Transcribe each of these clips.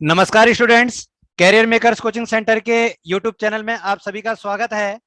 नमस्कार students, career makers coaching centre के YouTube channel में आप सभी का स्वागत है।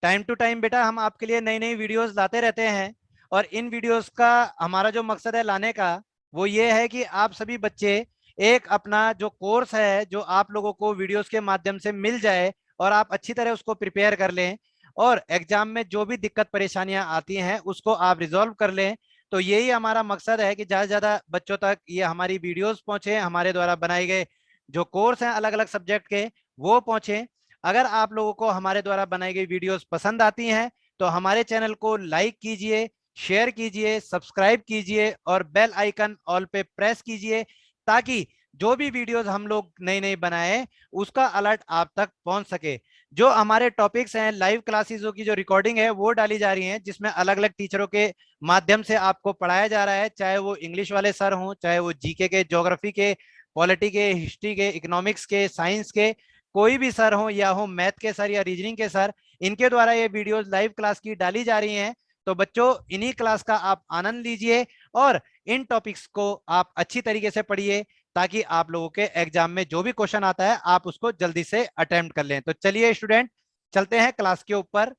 टाइम टू टाइम बेटा हम आपके लिए नई नई वीडियोस लाते रहते हैं और इन वीडियोस का हमारा जो मकसद है लाने का वो ये है कि आप सभी बच्चे एक अपना जो कोर्स है जो आप लोगों को वीडियोस के माध्यम से मिल जाए और आप अच्छी तरह उसको प्रिपेयर कर लें और एग्जाम में जो भी दिक्कत परेशानियां आती हैं उसको आप रिजॉल्व कर लें। तो यही हमारा मकसद है कि ज्यादा से ज्यादा बच्चों तक ये हमारी वीडियोस पहुंचे, हमारे द्वारा बनाए गए जो कोर्स हैं अलग अलग सब्जेक्ट के वो पहुंचे। अगर आप लोगों को हमारे द्वारा बनाई गई वीडियोस पसंद आती हैं तो हमारे चैनल को लाइक कीजिए, शेयर कीजिए, सब्सक्राइब कीजिए और बेल आइकन ऑल पे प्रेस कीजिए ताकि जो भी वीडियोस हम लोग नई नई बनाए उसका अलर्ट आप तक पहुंच सके। जो हमारे टॉपिक्स हैं, लाइव क्लासेसों की जो रिकॉर्डिंग है वो डाली जा रही है जिसमें अलग अलग टीचरों के माध्यम से आपको पढ़ाया जा रहा है, चाहे वो इंग्लिश वाले सर हों, चाहे वो जीके के, ज्योग्राफी के, पॉलिटी के, हिस्ट्री के, इकोनॉमिक्स के, साइंस के, कोई भी सर हो या हो मैथ के सर या रीजनिंग के सर, इनके द्वारा ये वीडियोस लाइव क्लास की डाली जा रही हैं। तो बच्चों इन्हीं क्लास का आप आनंद लीजिए और इन टॉपिक्स को आप अच्छी तरीके से पढ़िए ताकि आप लोगों के एग्जाम में जो भी क्वेश्चन आता है आप उसको जल्दी से अटेम्प्ट कर लें। तो चलिए स्टूडेंट, चलते हैं क्लास के ऊपर।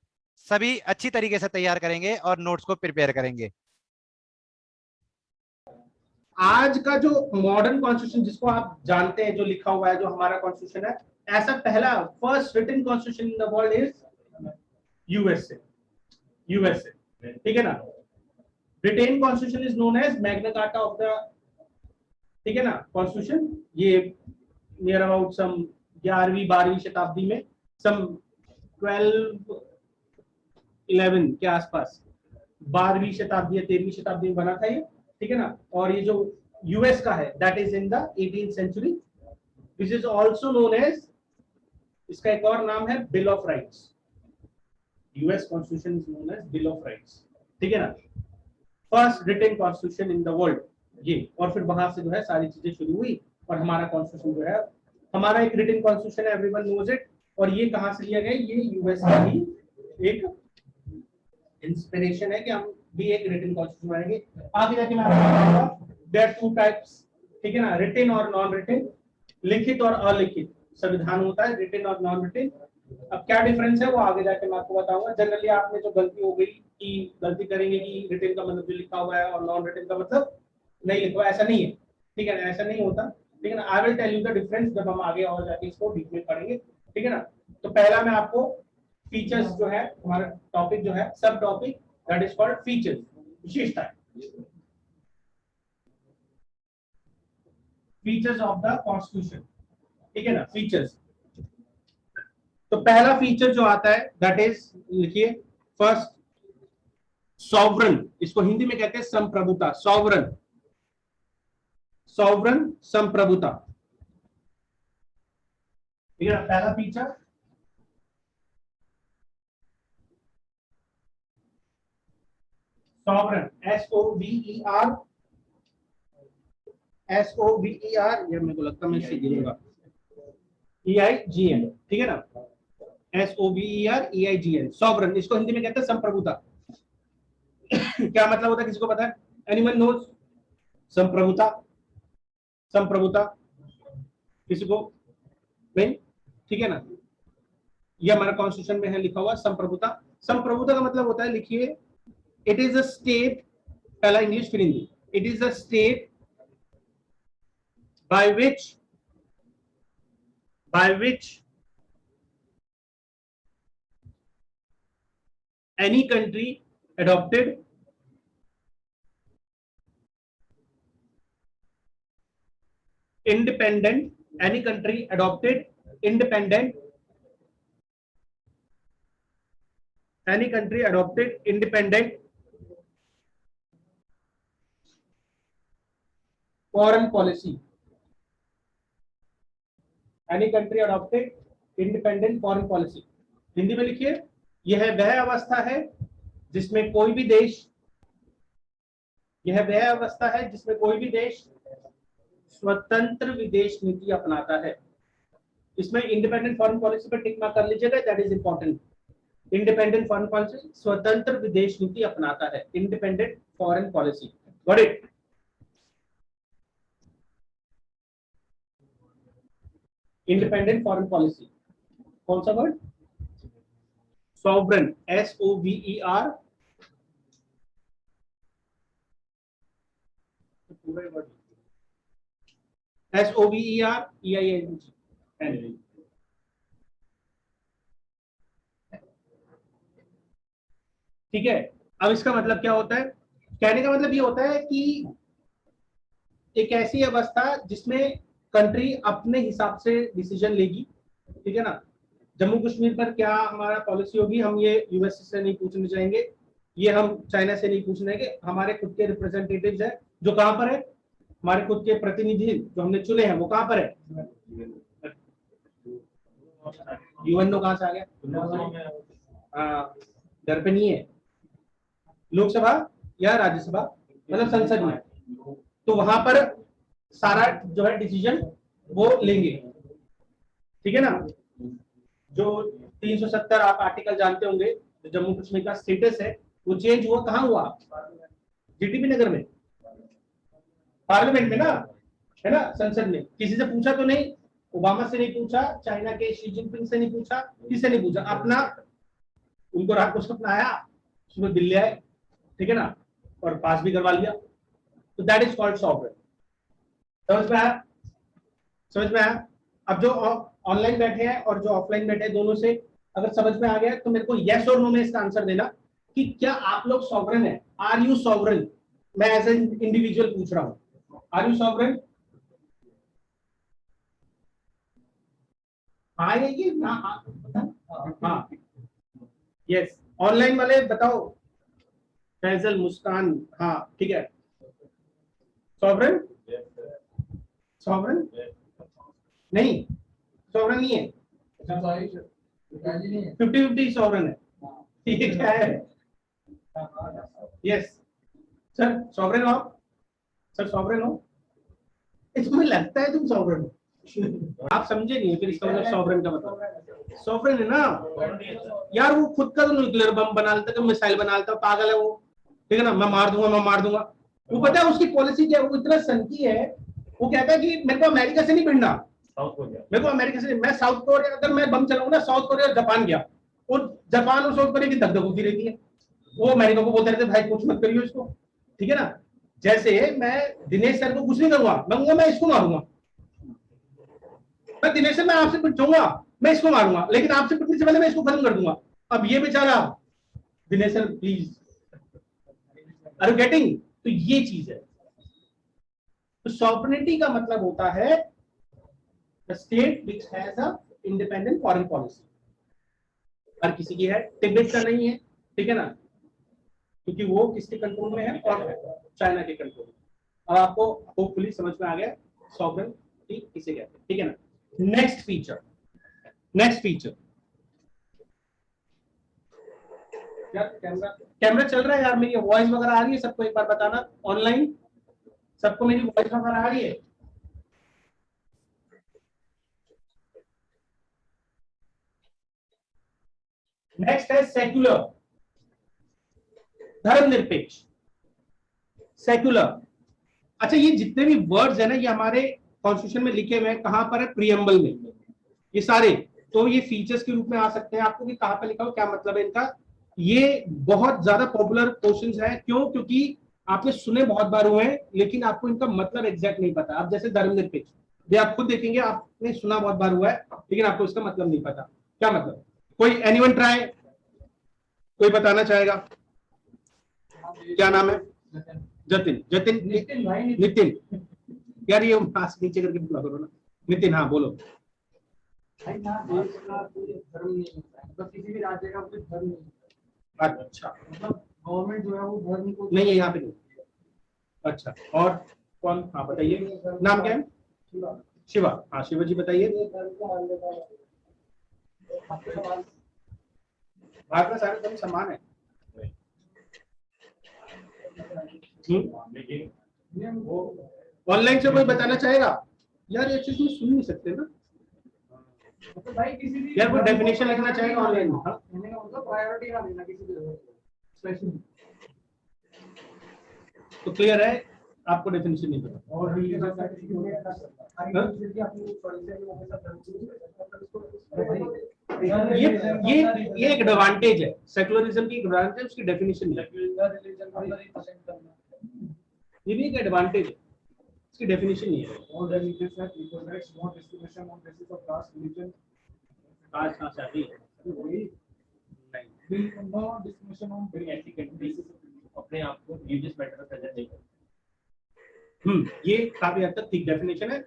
सभी अच्छी तरीके से तैयार करेंगे और नोट्स को प्रिपेयर करेंगे। आज का जो मॉडर्न कॉन्स्टिट्यूशन जिसको आप जानते हैं, जो लिखा हुआ है, जो हमारा कॉन्स्टिट्यूशन है, ऐसा पहला first written constitution in the world is USA. USA, ठीक है ना। Britain constitution is known as Magna Carta of the, ठीक है ना, कॉन्स्टिट्यूशन। ये नियर अबाउट सम 11वीं 12वीं शताब्दी में, सम 12 11 के आसपास, 12वीं शताब्दी या 13वीं शताब्दी में बना था ये, ठीक है ना। और ये जो यूएस का है that is in the 18th century. This is also known as, इसका एक और नाम है bill of rights. US constitution is known as bill of rights, ठीक है ना। First written constitution in the world ये। और फिर वहां से जो है सारी चीजें शुरू हुई और हमारा कॉन्स्टिट्यूशन जो है, हमारा एक रिटन कॉन्स्टिट्यूशन है, एवरीवन नोज इट। और ये कहां से लिया गया? ये यूएस का ही एक इंस्पिरेशन है कि हम भी एक रिटन कॉन्स्टिट्यूशन बनाएंगे। आगे जाके मैं आपको बताऊंगा देयर आर टू टाइप्स, ठीक है ना, रिटन और नॉन रिटन, लिखित और अलिखित संविधान होता है, रिटन और नॉन रिटन। अब क्या डिफरेंस है वो आगे जाके मैं आपको बताऊंगा। जनरली आपने जो गलती हो गई कि गलती करेंगे कि रिटन का मतलब जो लिखा हुआ है और नॉन रिटन का मतलब नहीं लिखा हुआ, ऐसा नहीं है, ठीक है ना, ऐसा नहीं होता, ठीक है ना। I will tell you the difference जब हम आगे और जाके इसको डीप में पढ़ेंगे, ठीक है ना। तो पहला मैं आपको फीचर्स जो है, हमारा टॉपिक जो है, सब topic that is called features, विशेषताएं, फीचर्स ऑफ द कॉन्स्टिट्यूशन, ठीक है ना, फीचर्स। तो पहला फीचर जो आता है दैट इज, लिखिए, फर्स्ट सॉवरन, इसको हिंदी में कहते हैं संप्रभुता, सॉवरन, सॉवरन संप्रभुता, ठीक है ना, पहला फीचर। सॉवरन, SOVER, SOVER, ये मेरे को लगता है मैं इससे गिरूंगा, EIGN, ठीक है ना, SOVER EIGN, सॉवरन, इसको हिंदी में कहते हैं संप्रभुता। क्या मतलब होता है, किसी को पता है? एनीवन नोज संप्रभुता? संप्रभुता किसी को नहीं, ठीक है ना। ये हमारा कॉन्स्टिट्यूशन में है लिखा हुआ संप्रभुता। संप्रभुता का मतलब होता है, लिखिए, इट इज अ स्टेट, पहला इंग्लिश फिर Hindi, it is a state by which any country adopted independent, any country adopted independent, any country adopted independent foreign policy, any country adopted independent foreign policy। Hindi में लिखिए, यह वह अवस्था है जिसमें कोई भी देश, यह वह अवस्था है जिसमें कोई भी देश स्वतंत्र विदेश नीति अपनाता है। इसमें इंडिपेंडेंट फॉरेन पॉलिसी पर टिक मार्क कर लीजिएगा, that is important. Independent foreign policy, स्वतंत्र विदेश नीति अपनाता है, independent foreign policy, got it. Independent foreign policy. कौन सा वर्ड? सॉवरन, SOVER, पूरे वर्ड SOVEREING। ठीक है, अब इसका मतलब क्या होता है? कहने का मतलब ये होता है कि एक ऐसी अवस्था जिसमें कंट्री अपने हिसाब से डिसीजन लेगी, ठीक है ना। जम्मू कश्मीर पर क्या हमारा पॉलिसी होगी, हम ये यूएस से नहीं पूछने जाएंगे, ये हम चाइना से नहीं पूछने जाएंगे। हमारे खुद के रिप्रेजेंटेटिव्स है जो कहां पर है, हमारे खुद के प्रतिनिधि जो हमने चुने हैं वो कहां पर है? यूएनओ कहां से आ गया? घर पे नहीं है, लोकसभा या राज्यसभा, मतलब संसद में, तो वहां पर सारा जो है डिसीजन वो लेंगे, ठीक है ना। जो 370 आप आर्टिकल जानते होंगे, जो जम्मू कश्मीर का स्टेटस है वो चेंज हुआ, कहां हुआ? जीटीपी नगर में, पार्लियामेंट में ना, है ना, संसद में। किसी से पूछा तो नहीं, ओबामा से नहीं पूछा, चाइना के शी जिनपिंग से नहीं पूछा, किससे नहीं पूछा, अपना उनको रात को सपना आया, सुबह दिल्ली आए, ठीक है ना, और पास भी करवा लिया। तो दैट इज कॉल्ड सॉवरेन। समझ में आया? समझ में आया? अब जो ऑनलाइन बैठे हैं और जो ऑफलाइन बैठे हैं, दोनों से अगर समझ में आ गया तो मेरे को यस और नो में इसका आंसर देना कि क्या आप लोग सॉवरेन है। Are you sovereign? मैं एज एन इंडिविजुअल पूछ रहा हूं, आर यू सॉवरेन? हाँ ये ना, हाँ यस। ऑनलाइन वाले बताओ, फैजल, मुस्कान, हाँ ठीक है। सॉवरेन? सॉवरेन नहीं, सॉवरेन नहीं है, 50-50 सॉवरेन है। ये क्या है? यस सर, सॉवरेन हो आप? सर सॉवरेन हो? तुम्हें लगता है तुम सॉवरेन हो, आप समझे नहीं फिर इसका मतलब सॉवरेन का मतलब। सॉवरेन है ना यार, वो खुद का तो न्यूक्लियर बम बना लेता है, मिसाइल बना लेता है, पागल है वो, ठीक है ना। मैं मार दूंगा, मैं मार दूंगा। वो पता है उसकी पॉलिसी क्या है? वो इतना सनकी है, वो कहता है कि मेरे को अमेरिका से नहीं भिड़ना, मेरे को अमेरिका से, मैं साउथ कोरिया, अगर मैं बम चलाऊंगा ना, साउथ कोरिया जापान गया, और जापान और साउथ कोरिया की धक धक होती रहती है। वो अमेरिका को बोलते रहते भाई कुछ मत करियो इसको, ठीक है ना। जैसे मैं दिनेश सर को कुछ नहीं करूंगा, मैं कहूंगा मैं इसको मारूंगा, मैं दिनेश सर मैं आपसे पिटूंगा, मैं इसको मारूंगा, लेकिन आपसे पिटने से पहले मैं इसको खत्म कर दूंगा। अब ये बेचारा Dinesh sir please, are you getting? तो ये चीज है। तो सॉवरेनिटी का मतलब होता है the state which has a independent foreign policy. हर किसी की है, तिब्बत का नहीं है, ठीक है ना, क्योंकि वो किसके कंट्रोल में है? और चाइना के कंट्रोल में। अब आपको होपफुली समझ में आ गया सॉवरेनिटी किसे कहते हैं, ठीक है ना। नेक्स्ट फीचर, नेक्स्ट फीचर, यार कैमरा चल रहा है यार, मेरी वॉइस वगैरह आ रही है सबको? एक बार बताना ऑनलाइन, सबको मेरी वॉइस वगैरह आ रही है? नेक्स्ट है सेक्युलर, धर्मनिरपेक्ष, सेक्युलर। अच्छा, ये जितने भी वर्ड्स है ना, ये हमारे कॉन्स्टिट्यूशन में लिखे हुए हैं, कहां पर है? प्रीएम्बल में, ये सारे। तो ये फीचर्स के रूप में आ सकते हैं आपको कि कहां पर लिखा हो, क्या मतलब है इनका। ये बहुत ज्यादा पॉपुलर क्वेश्चंस है, क्यों? क्योंकि आपने सुने बहुत बार हुए हैं, लेकिन आपको इनका मतलब एग्जैक्ट नहीं पता। आप जैसे धर्मनिरपेक्ष, ये आप खुद देखेंगे, आपने सुना बहुत बार हुआ है, लेकिन आपको इसका मतलब नहीं पता क्या मतलब। कोई एनीवन ट्राई, कोई बताना चाहेगा? क्या नाम है? जतिन, जतिन, नितिन भाई, नितिन यार, ये मास्क नीचे करके बुला करो ना। नितिन, हाँ बोलो। भाई ना देश का कोई धर्म नहीं होता है, मतलब किसी भी राज्य का कोई धर्म नहीं होता है। अच्छा, मतलब गवर्नमेंट जो है वो धर्म को नहीं है यहाँ पे नहीं। अच्छा, और कौन? हाँ बताइए, नाम क्या है? शिवा, शिवा, हाँ शिवा जी बताइए। ये धर्म को मान लेता है। आपके सवाल भारत में सारे धर्म समान है। ऑनलाइन से कोई बताना चाहेगा? यार ये चीज में सुन नहीं सकते ना मतलब भाई किसी भी यार, कोई डेफिनेशन लिखना चाहेगा ऑनलाइन में? हाँ? कहने का मतलब प्रायोरिटी ना देना किसी भी स्पेशली। तो क्लियर है। आपको डेफिनेशन नहीं पता। और ये एक एडवांटेज है सेकुलरिज्म की, एडवांटेज उसकी डेफिनेशन नहीं। ये भी एक एडवांटेज है, इसकी डेफिनेशन नहीं है। All religions have equal rights, no discrimination on basis of caste, religion. आज कहाँ से आ गई? नहीं, no discrimination on ऐसी कंट्री अपने आप को रिलीजियस मैटर में प्रेजेंट नहीं करती। ये काफी हद तक ठीक डेफिनेशन है।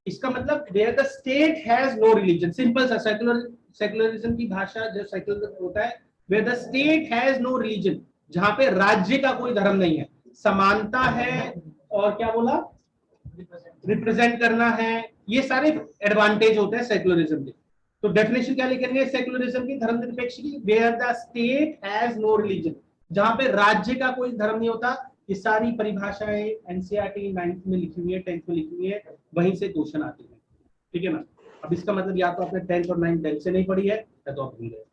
इसका मतलब where the state has no religion, simple सा सेकुलरिज्म की भाषा जो सेकुलर होता है, where the state has no religion, जहां पे राज्य का कोई धर्म नहीं है, समानता है और क्या बोला, रिप्रेजेंट करना है, ये सारे एडवांटेज होते हैं सेकुलरिज्म के। तो डेफिनेशन क्या लिखेंगे सेकुलरिज्म की, धर्मनिरपेक्ष की, where the state has no religion, जहां पे राज्य का कोई धर्म नहीं होता। ये सारी परिभाषाएं एनसीईआरटी 9th में लिखी हुई है, 10th में लिखी हुई है, वहीं से क्वेश्चन आते हैं, ठीक है ना। अब इसका मतलब या तो आपने 10th और 9th ढंग से नहीं पढ़ी है या तो आप भूल गए।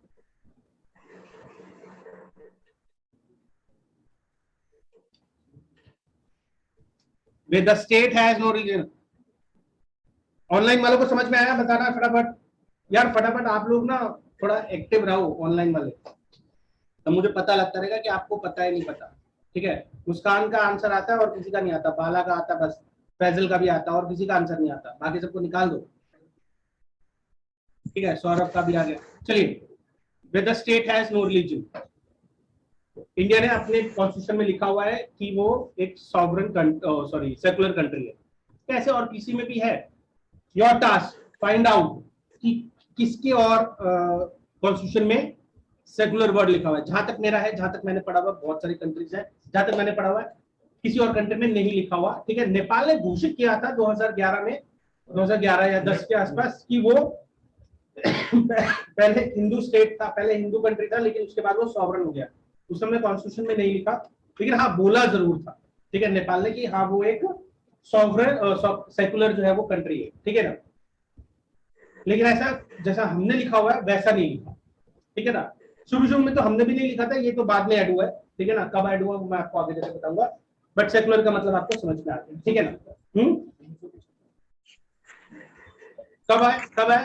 Where the state has no religion, online वालों को समझ में आया, बताना फटाफट यार, फटाफट आप लोग ना थोड़ा एक्टिव रहो ऑनलाइन वाले, तो मुझे पता लगता रहेगा कि आपको पता है नहीं पता, ठीक है। मुस्कान का आंसर आता है और किसी का नहीं आता, बाला का आता बस, फैजल का भी आता और किसी का आंसर नहीं आता, बाकी सबको निकाल दो, ठीक है। सौरभ का भी आ गया। चलिए, with the state has no religion, India ने अपने कॉन्स्टिट्यूशन में लिखा हुआ है कि वो एक सॉवरेन सेकुलर कंट्री है, कैसे और किसी में भी है। योर टास्क फाइंड आउट कि किसके और कॉन्स्टिट्यूशन में सेकुलर वर्ड लिखा हुआ है। जहां तक मेरा है, जहां तक मैंने पढ़ा हुआ, बहुत सारी कंट्रीज है, जहां तक मैंने पढ़ा हुआ है किसी और कंट्री में नहीं लिखा हुआ, ठीक है। नेपाल ने घोषित किया था 2011 में, 2011 या 10 के आसपास, कि वो पहले हिंदू स्टेट था, पहले हिंदू कंट्री था, लेकिन उसके बाद वो सॉवरेन हो गया। उस समय कॉन्स्टिट्यूशन में नहीं लिखा, लेकिन हाँ बोला जरूर था, ठीक है, नेपाल ने, कि हाँ वो एक सॉवरेन सेकुलर जो है वो कंट्री है, ठीक है ना। लेकिन ऐसा जैसा हमने लिखा हुआ है वैसा नहीं लिखा, ठीक है ना। शुरू में तो हमने भी नहीं लिखा था, ये तो बाद में ऐड हुआ है, ठीक है ना। कब ऐड हुआ मैं आपको आगे जाकर बताऊंगा, बट सेकुलर का मतलब आपको समझ में आ गया, ठीक है ना।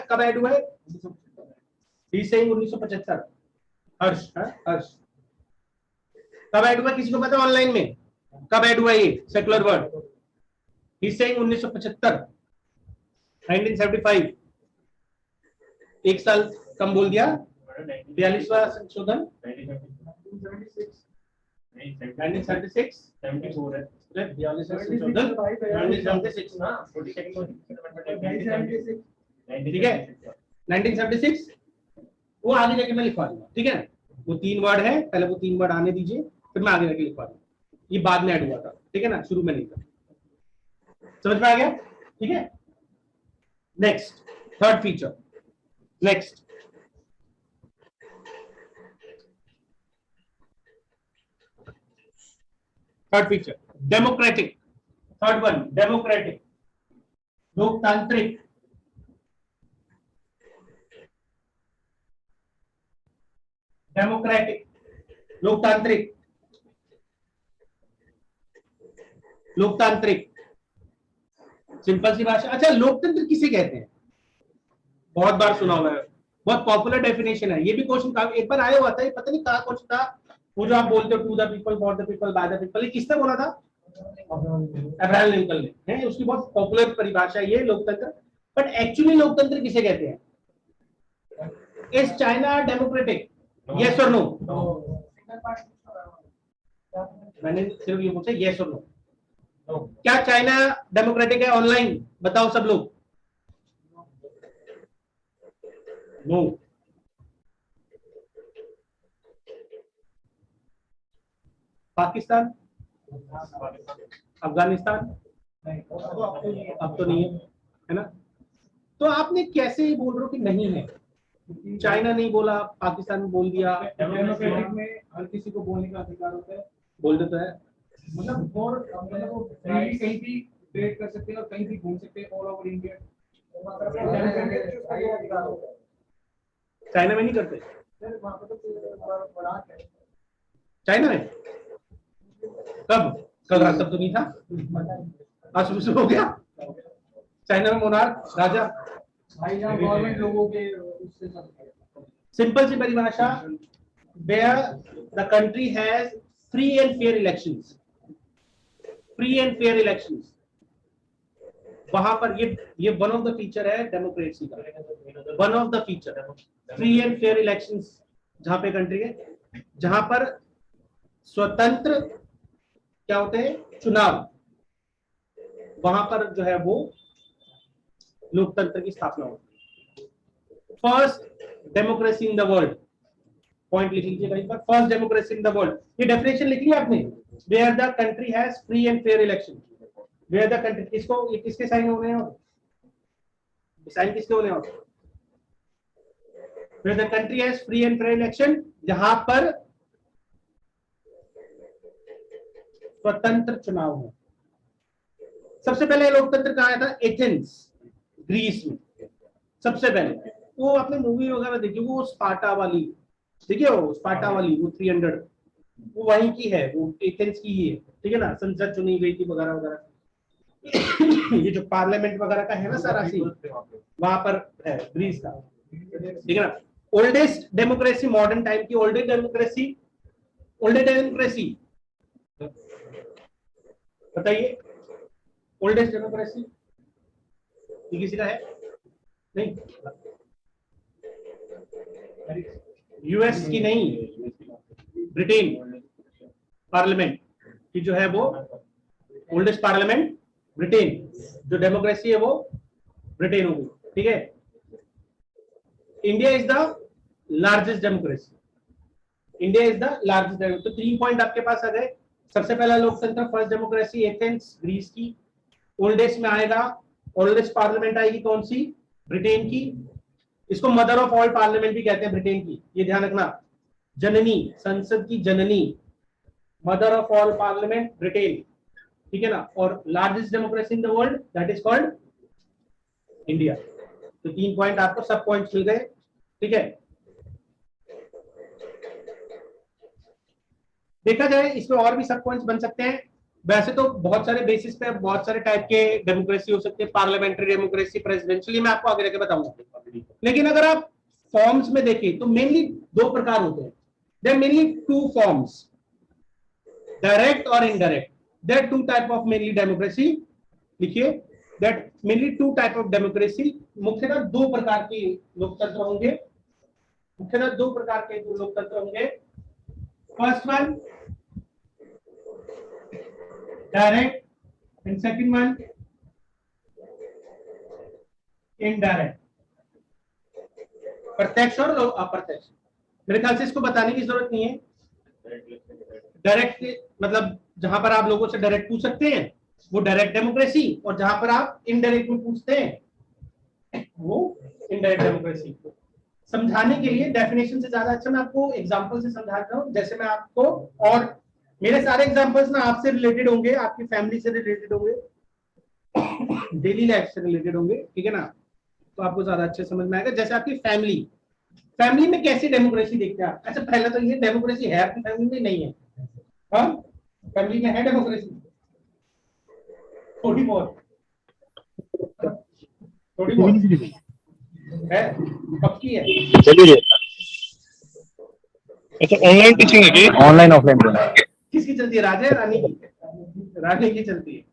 कब ऐड हुआ है? 1975। हर्ष, हर्ष कब ऐड हुआ, किसी को पता ऑनलाइन में कब ऐड हुआ ये सेकुलर वर्ड? ही सेइंग 1975, 1975, एक साल कम बोल दिया। 42वां संशोधन 1976, 74 है, 42वां संशोधन 1976 ना, ठीक है, 1976। वो आगे जाके मैं लिखवा दूंगा, ठीक है। वो 3 वर्ड है, पहले वो 3 वर्ड आने दीजिए, फिर मैं आगे जाके लिखवा दूंगा। ये बाद में ऐड हुआ था, ठीक है ना, शुरू में नहीं था। समझ में आ गया, ठीक है। Next, third feature, next third feature, democratic. Third one, democratic, लोकतांत्रिक। डेमोक्रेटिक, लोकतांत्रिक, लोकतांत्रिक, सिंपल सी भाषा। अच्छा, लोकतंत्र किसे कहते हैं? बहुत बार सुना हुआ है, बहुत पॉपुलर डेफिनेशन है, ये भी क्वेश्चन एक बार आया हुआ था, ये पता नहीं कहाँ क्वेश्चन था, वो जो आप बोलते हो to the people, for the people, by the people, ये किसने बोला था? अब्राहम लिंकन ने, है। उसकी बहुत पॉपुलर परिभाषा ये लोकतंत्र। बट एक्चुअली लोकतंत्र किसे कहते हैं? Is China democratic? यस और नो? मैंने सिर्फ ये पूछा, यस और नो। क्या चाइना डेमोक्रेटिक है? ऑनलाइन बताओ सब लोग। नो। पाकिस्तान, अफगानिस्तान, अब तो नहीं है ना। तो आपने कैसे बोल रहे हो कि नहीं है? चाइना नहीं बोला, पाकिस्तान बोल दिया। डेमोक्रेटिक में हर किसी को बोलने का अधिकार होता है, बोल देता है, मतलब और मतलब वो कहीं भी ट्रेड कर सकते हैं और कहीं भी घूम सकते हैं ऑल ओवर इंडिया। चाइना में नहीं करते, चाइना में कब? कल रात तक तो नहीं था, आज सुबह सुबह हो गया। चाइना में मोनार्क राजा, भाई यहाँ गवर्नमेंट लोगों के उससे सब सिंपल सी परिभाषा, where the country has free and fair elections, free and fair elections, वहां पर ये वन ऑफ द फीचर है डेमोक्रेसी का, one of the feature, free and fair elections जहां पे कंट्री है, जहां पर स्वतंत्र क्या होते हैं चुनाव, वहां पर जो है वो लोकतंत्र की स्थापना होती है। First democracy in the world, point लिख लीजिए कहीं पर, first democracy in the world, ये डेफिनेशन लिख लिया आपने, where the country has free and fair election, where the country, इसको ये किसके साइन होने हैं, साइन किसके होने हैं, where the country has free and fair election, जहां पर स्वतंत्र चुनाव हो। सबसे पहले लोकतंत्र कहा था एथेंस, ग्रीस में, सबसे पहले। वो आपने मूवी वगैरह देखी, वो स्पार्टा वाली देखिए, वो स्पार्टा वाली, वो 300 वो वहीं की है, वो एथेंस की ही है, ठीक है ना, संसद चुनी गई थी वगैरह वगैरह। ये जो पार्लियामेंट वगैरह का है ना सारा सीन, वहां पर है ग्रीस का, ठीक है ना। ओल्डेस्ट डेमोक्रेसी मॉडर्न टाइम की, ओल्डेस्ट डेमोक्रेसी बताइए, ओल्डेस्ट डेमोक्रेसी किसी का है नहीं, यूएस की नहीं, ब्रिटेन पार्लियामेंट की जो है वो ओल्डेस्ट पार्लियामेंट ब्रिटेन, जो डेमोक्रेसी है वो ब्रिटेन होगी, ठीक है। India is the largest democracy, India is the largest democracy. तो 3 पॉइंट आपके पास आ गए। सबसे पहला लोकतंत्र, फर्स्ट डेमोक्रेसी एथेंस ग्रीस की। ओल्डेस्ट में आएगा, ओल्डेस्ट पार्लियामेंट आएगी कौन सी, ब्रिटेन की। इसको मदर ऑफ ऑल पार्लियामेंट भी कहते हैं ब्रिटेन की, ये ध्यान रखना, जननी, संसद की जननी, mother of all parliament Britain, ठीक है ना। और largest democracy in the world, that is called India. तो 3 पॉइंट आपको सब पॉइंट्स मिल गए, ठीक है। देखा जाए इसमें और भी सब पॉइंट्स बन सकते हैं। वैसे तो बहुत सारे बेसिस पे बहुत सारे टाइप के डेमोक्रेसी हो सकते हैं, पार्लियामेंट्री डेमोक्रेसी, प्रेसिडेंशियली मैं आपको आगे जाके बताऊंगा। लेकिन अगर आप फॉर्म्स में देखें तो मेनली 2 प्रकार होते हैं, देयर मेनली 2 फॉर्म्स, डायरेक्ट और indirect. There 2 type of mainly democracy, लिखिए, that mainly 2 type of democracy. मुख्यतः 2 प्रकार के लोकतंत्र होंगे, मुख्यतः 2 प्रकार के लोकतंत्र होंगे। First one direct and second one indirect, प्रत्यक्ष और अप्रत्यक्ष। मेरे ख्याल से इसको बताने की जरूरत नहीं है। डायरेक्ट मतलब जहां पर आप लोगों से डायरेक्ट पूछ सकते हैं वो डायरेक्ट डेमोक्रेसी, और जहां पर आप इनडायरेक्ट में पूछते हैं वो इनडायरेक्ट डेमोक्रेसी। समझाने के लिए डेफिनेशन से ज्यादा अच्छा मैं आपको एग्जांपल से समझाता हूं। जैसे मैं आपको, और मेरे सारे एग्जांपल्स ना आपसे रिलेटेड होंगे, आपकी फैमिली से रिलेटेड होंगे, डेली लाइफ से रिलेटेड होंगे, ठीक है ना। तो आपको ज्यादा अच्छे समझ में आएगा। जैसे आपकी फैमिली में कैसी डेमोक्रेसी देखते हैं आप। अच्छा, पहले तो ये डेमोक्रेसी है आपकी फैमिली में, नहीं है? हाँ, फैमिली में है डेमोक्रेसी, थोड़ी बहुत है, पक्की है। चलिए। अच्छा, ऑनलाइन टीचिंग है कि ऑनलाइन ऑफलाइन दोनों? किसकी चलती है, राजा रानी की? रानी की चलती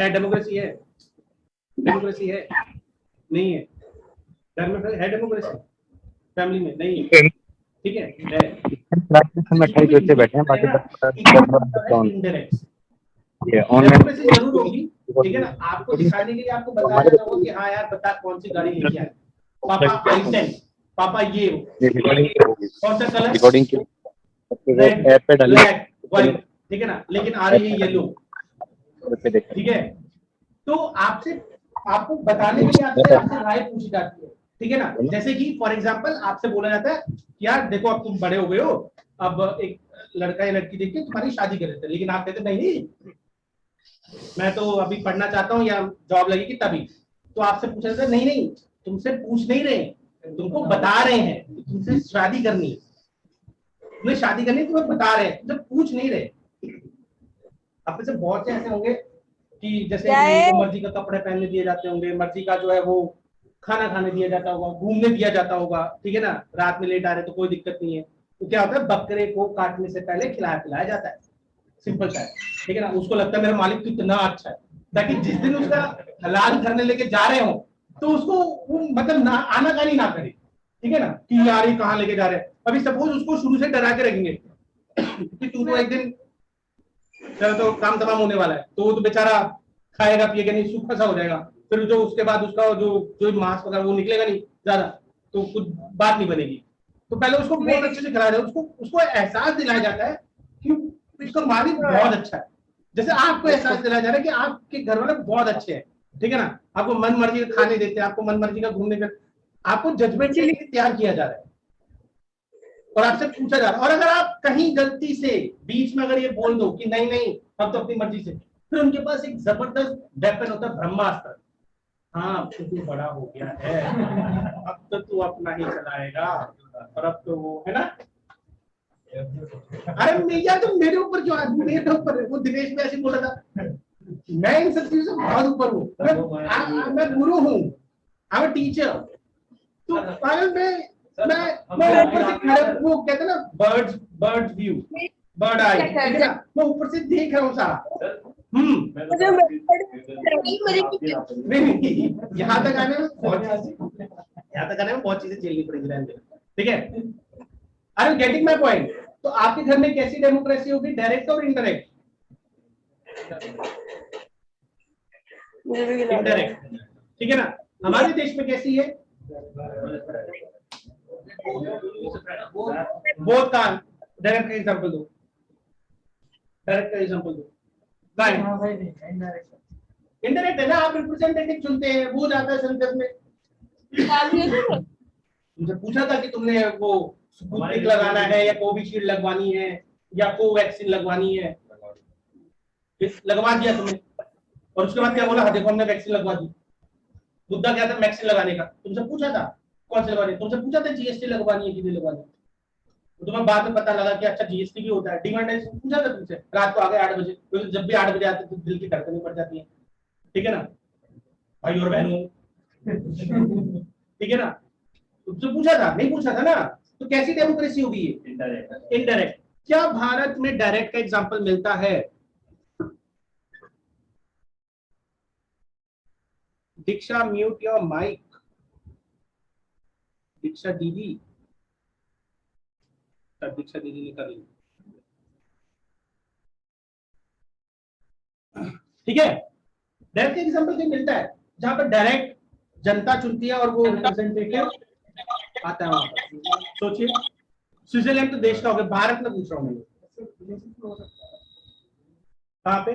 है डेमोक्रेसी है? डेमोक्रेसी है नहीं है? घर में है डेमोक्रेसी, फैमिली में नहीं है, ठीक है। में 28 बच्चे बैठे हैं, बाकी ये ऑनलाइन डेमोक्रेसी जरूर होगी, ठीक है ना। आपको दिखाने के लिए आपको बताया जाता होगा कि हाँ यार बता कौन सी गाड़ी लेके आए, पापा आई10, पापा ये कौन सा कलर, रिकॉर्डिंग की ऐप पे डालिए, ब्लैक व्हाइट, ठीक है ना, लेकिन आ रही है येलो, ठीक है। तो आपको बताने के लिए आपसे राय पूछी जाती है, ठीक है ना। जैसे कि फॉर एग्जांपल आपसे बोला जाता है कि यार देखो अब तुम बड़े हो गए हो, अब एक लड़का या लड़की देख के तुम्हारी शादी कर देते हैं, लेकिन आप कहते नहीं मैं तो अभी पढ़ना चाहता हूँ या जॉब लगेगी तभी। तो आपसे पूछा जाता है नहीं तुमसे पूछ नहीं रहे, तुमको बता रहे हैं कि तुमसे शादी करनी है, तुम्हें शादी करनी है, तुम्हें बता रहे हैं, तुमसे पूछ नहीं रहे, आप में से बहुत से ऐसे होंगे कि जैसे क्या है? उनको मर्जी का कपड़े पहनने दिए जाते होंगे, मर्जी का जो है वो खाना खाने दिया जाता होगा, घूमने दिया जाता होगा, ठीक है ना, रात में लेट आ रहे तो कोई दिक्कत नहीं है। तो क्या होता है, बकरे को काटने से पहले खिलाया पिलाया जाता है, सिंपल सा है, ठीक है ना। उसको लगता है मेरा मालिक कितना अच्छा है, ताकि जिस दिन उसका हलाल करने लेके जा रहे हो तो उसको वो मतलब ना आनाकानी ना करे, ठीक है ना, कि यार ये कहाँ लेके जा रहे हैं। अभी सपोज उसको शुरू से डरा के रखेंगे कि तू तो एक दिन चलो तो काम तमाम होने वाला है, तो वो तो बेचारा खाएगा पिएगा नहीं, सूखा सा हो जाएगा, फिर जो उसके बाद उसका जो जो मांस वगैरह वो निकलेगा नहीं ज्यादा, तो कुछ बात नहीं बनेगी। तो पहले उसको बहुत अच्छे से खिलाया जाए, उसको उसको एहसास दिलाया जाता है कि उसका मालिक बहुत अच्छा है। जैसे आपको एहसास दिलाया जा रहा है कि आपके घर वाले बहुत अच्छे हैं, ठीक है ना, आपको मन मर्जी का खाने देते हैं, आपको मन मर्जी का घूमने का, आपको जजमेंट के लिए तैयार किया जा रहा है और आपसे पूछा जा रहा है। और अगर आप कहीं गलती से बीच में अगर ये बोल दो कि नहीं नहीं अब तो अपनी मर्जी से, फिर उनके पास एक जबरदस्त वेपन होता है, ब्रह्मास्त्र। हाँ अब तो तू बड़ा हो गया है, अब तो तू अपना ही चलाएगा, और अब तो वो है ना। अरे भैया तुम मेरे ऊपर क्यों आए, मेरे ऊपर वो दिनेश में ऐसे बोला था, मैं इन सब चीजों से बहुत ऊपर हूँ, मैं गुरु हूँ, आई एम टीचर। तो पागल मैं ऊपर से खड़े, वो कहते हैं ना बर्ड्स व्यू, बर्ड आई, ठीक है ना, मैं ऊपर से देख रहा हूँ सारा। नहीं यहाँ तक आने में बहुत चीजें झेलनी पड़ेगी, रहने दो, ठीक है। Are you getting my point? तो आपके घर में कैसी डेमोक्रेसी होगी, डायरेक्ट और इनडायरेक्ट? इनडायरेक्ट, ठीक है ना। हमारे देश में कैसी है? बोथ का डायरेक्ट का एग्जांपल दो, डायरेक्ट का एग्जांपल दो। इनडायरेक्ट है ना, आप रिप्रेजेंटेटिव चुनते हैं, वो जाता है संसद में। तुमसे पूछा था कि तुमने वो स्पुतनिक लगाना है या कोविशील्ड लगवानी है या कोवैक्सीन लगवानी है, लगवा दिया तुमने, और उसके बाद क्या बोला, हाँ देखो हमने वैक्सीन लगवा दी। मुद्दा क्या था, वैक्सीन लगाने का। तुमसे पूछा था कौन से लगवानी, तुमसे पूछा था जीएसटी लगवानी है कि नहीं लगवानी। तो तुम्हें बाद में पता लगा कि अच्छा जीएसटी भी होता है, डिमोनेटाइजेशन पूछा था तुमसे, रात को आ गए 8 बजे, क्योंकि जब भी 8 बजे आते तो दिल की धड़कनें बढ़ जाती है, ठीक है ना भाई और बहनों, ठीक है ना। तुमसे पूछा था, नहीं पूछा था ना, तो कैसी डेमोक्रेसी होगी ये? इनडायरेक्ट। क्या भारत में डायरेक्ट का एग्जांपल मिलता है? दीक्षा म्यूट योर माइक, दीक्षा दीदी, दीक्षा दीदी ने कर ली, ठीक है। डायरेक्ट एग्जांपल क्या मिलता है, जहां पर डायरेक्ट जनता चुनती है और वो रिप्रेजेंटेटिव आता है वहां पर। सोचिए, स्विट्जरलैंड तो देश का हो गया, भारत में पूछ रहा हूँ मैं, कहाँ पे?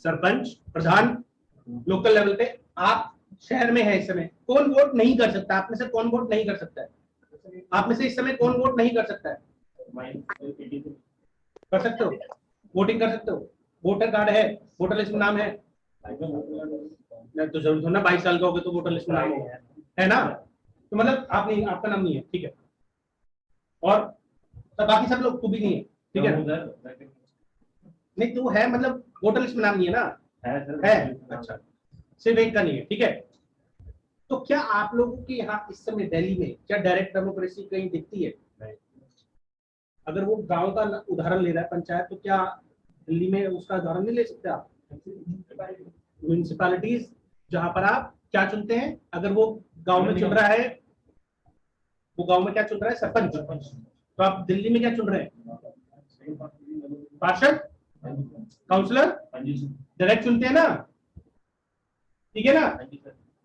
सरपंच, प्रधान, लोकल लेवल पे। आप शहर में है इस समय, कौन वोट नहीं कर सकता? आप में से कौन वोट नहीं कर सकता है? आप में से इस समय कौन वोट नहीं कर सकता है? कर सकते हो, वोटिंग कर सकते हो, वोटर कार्ड है, वोटर लिस्ट में नाम है, तो जरूर हो ना, 22 साल का हो गया तो वोटर लिस्ट में नाम है ना, तो मतलब आप नहीं, आपका नाम नहीं है, ठीक है। और तो बाकी सब लोग, तू भी नहीं है, ठीक है। नहीं तू है, मतलब वोटर लिस्ट में नाम नहीं है ना? है, अच्छा, सिर्फ एक का नहीं है, ठीक है। तो क्या आप लोगों के यहाँ इस समय दिल्ली में क्या डायरेक्ट डेमोक्रेसी कहीं दिखती है? अगर वो गांव का उदाहरण ले रहा है पंचायत, तो क्या दिल्ली में उसका उदाहरण नहीं ले सकते आप? म्यूनिसिपैलिटीज, जहां पर आप क्या चुनते हैं, अगर वो गांव में चुन रहा है, वो गांव में क्या चुन रहा है, सरपंच, तो आप दिल्ली में क्या चुन रहे हैं, पार्षद, काउंसलर, डायरेक्ट चुनते हैं ना, ठीक है ना।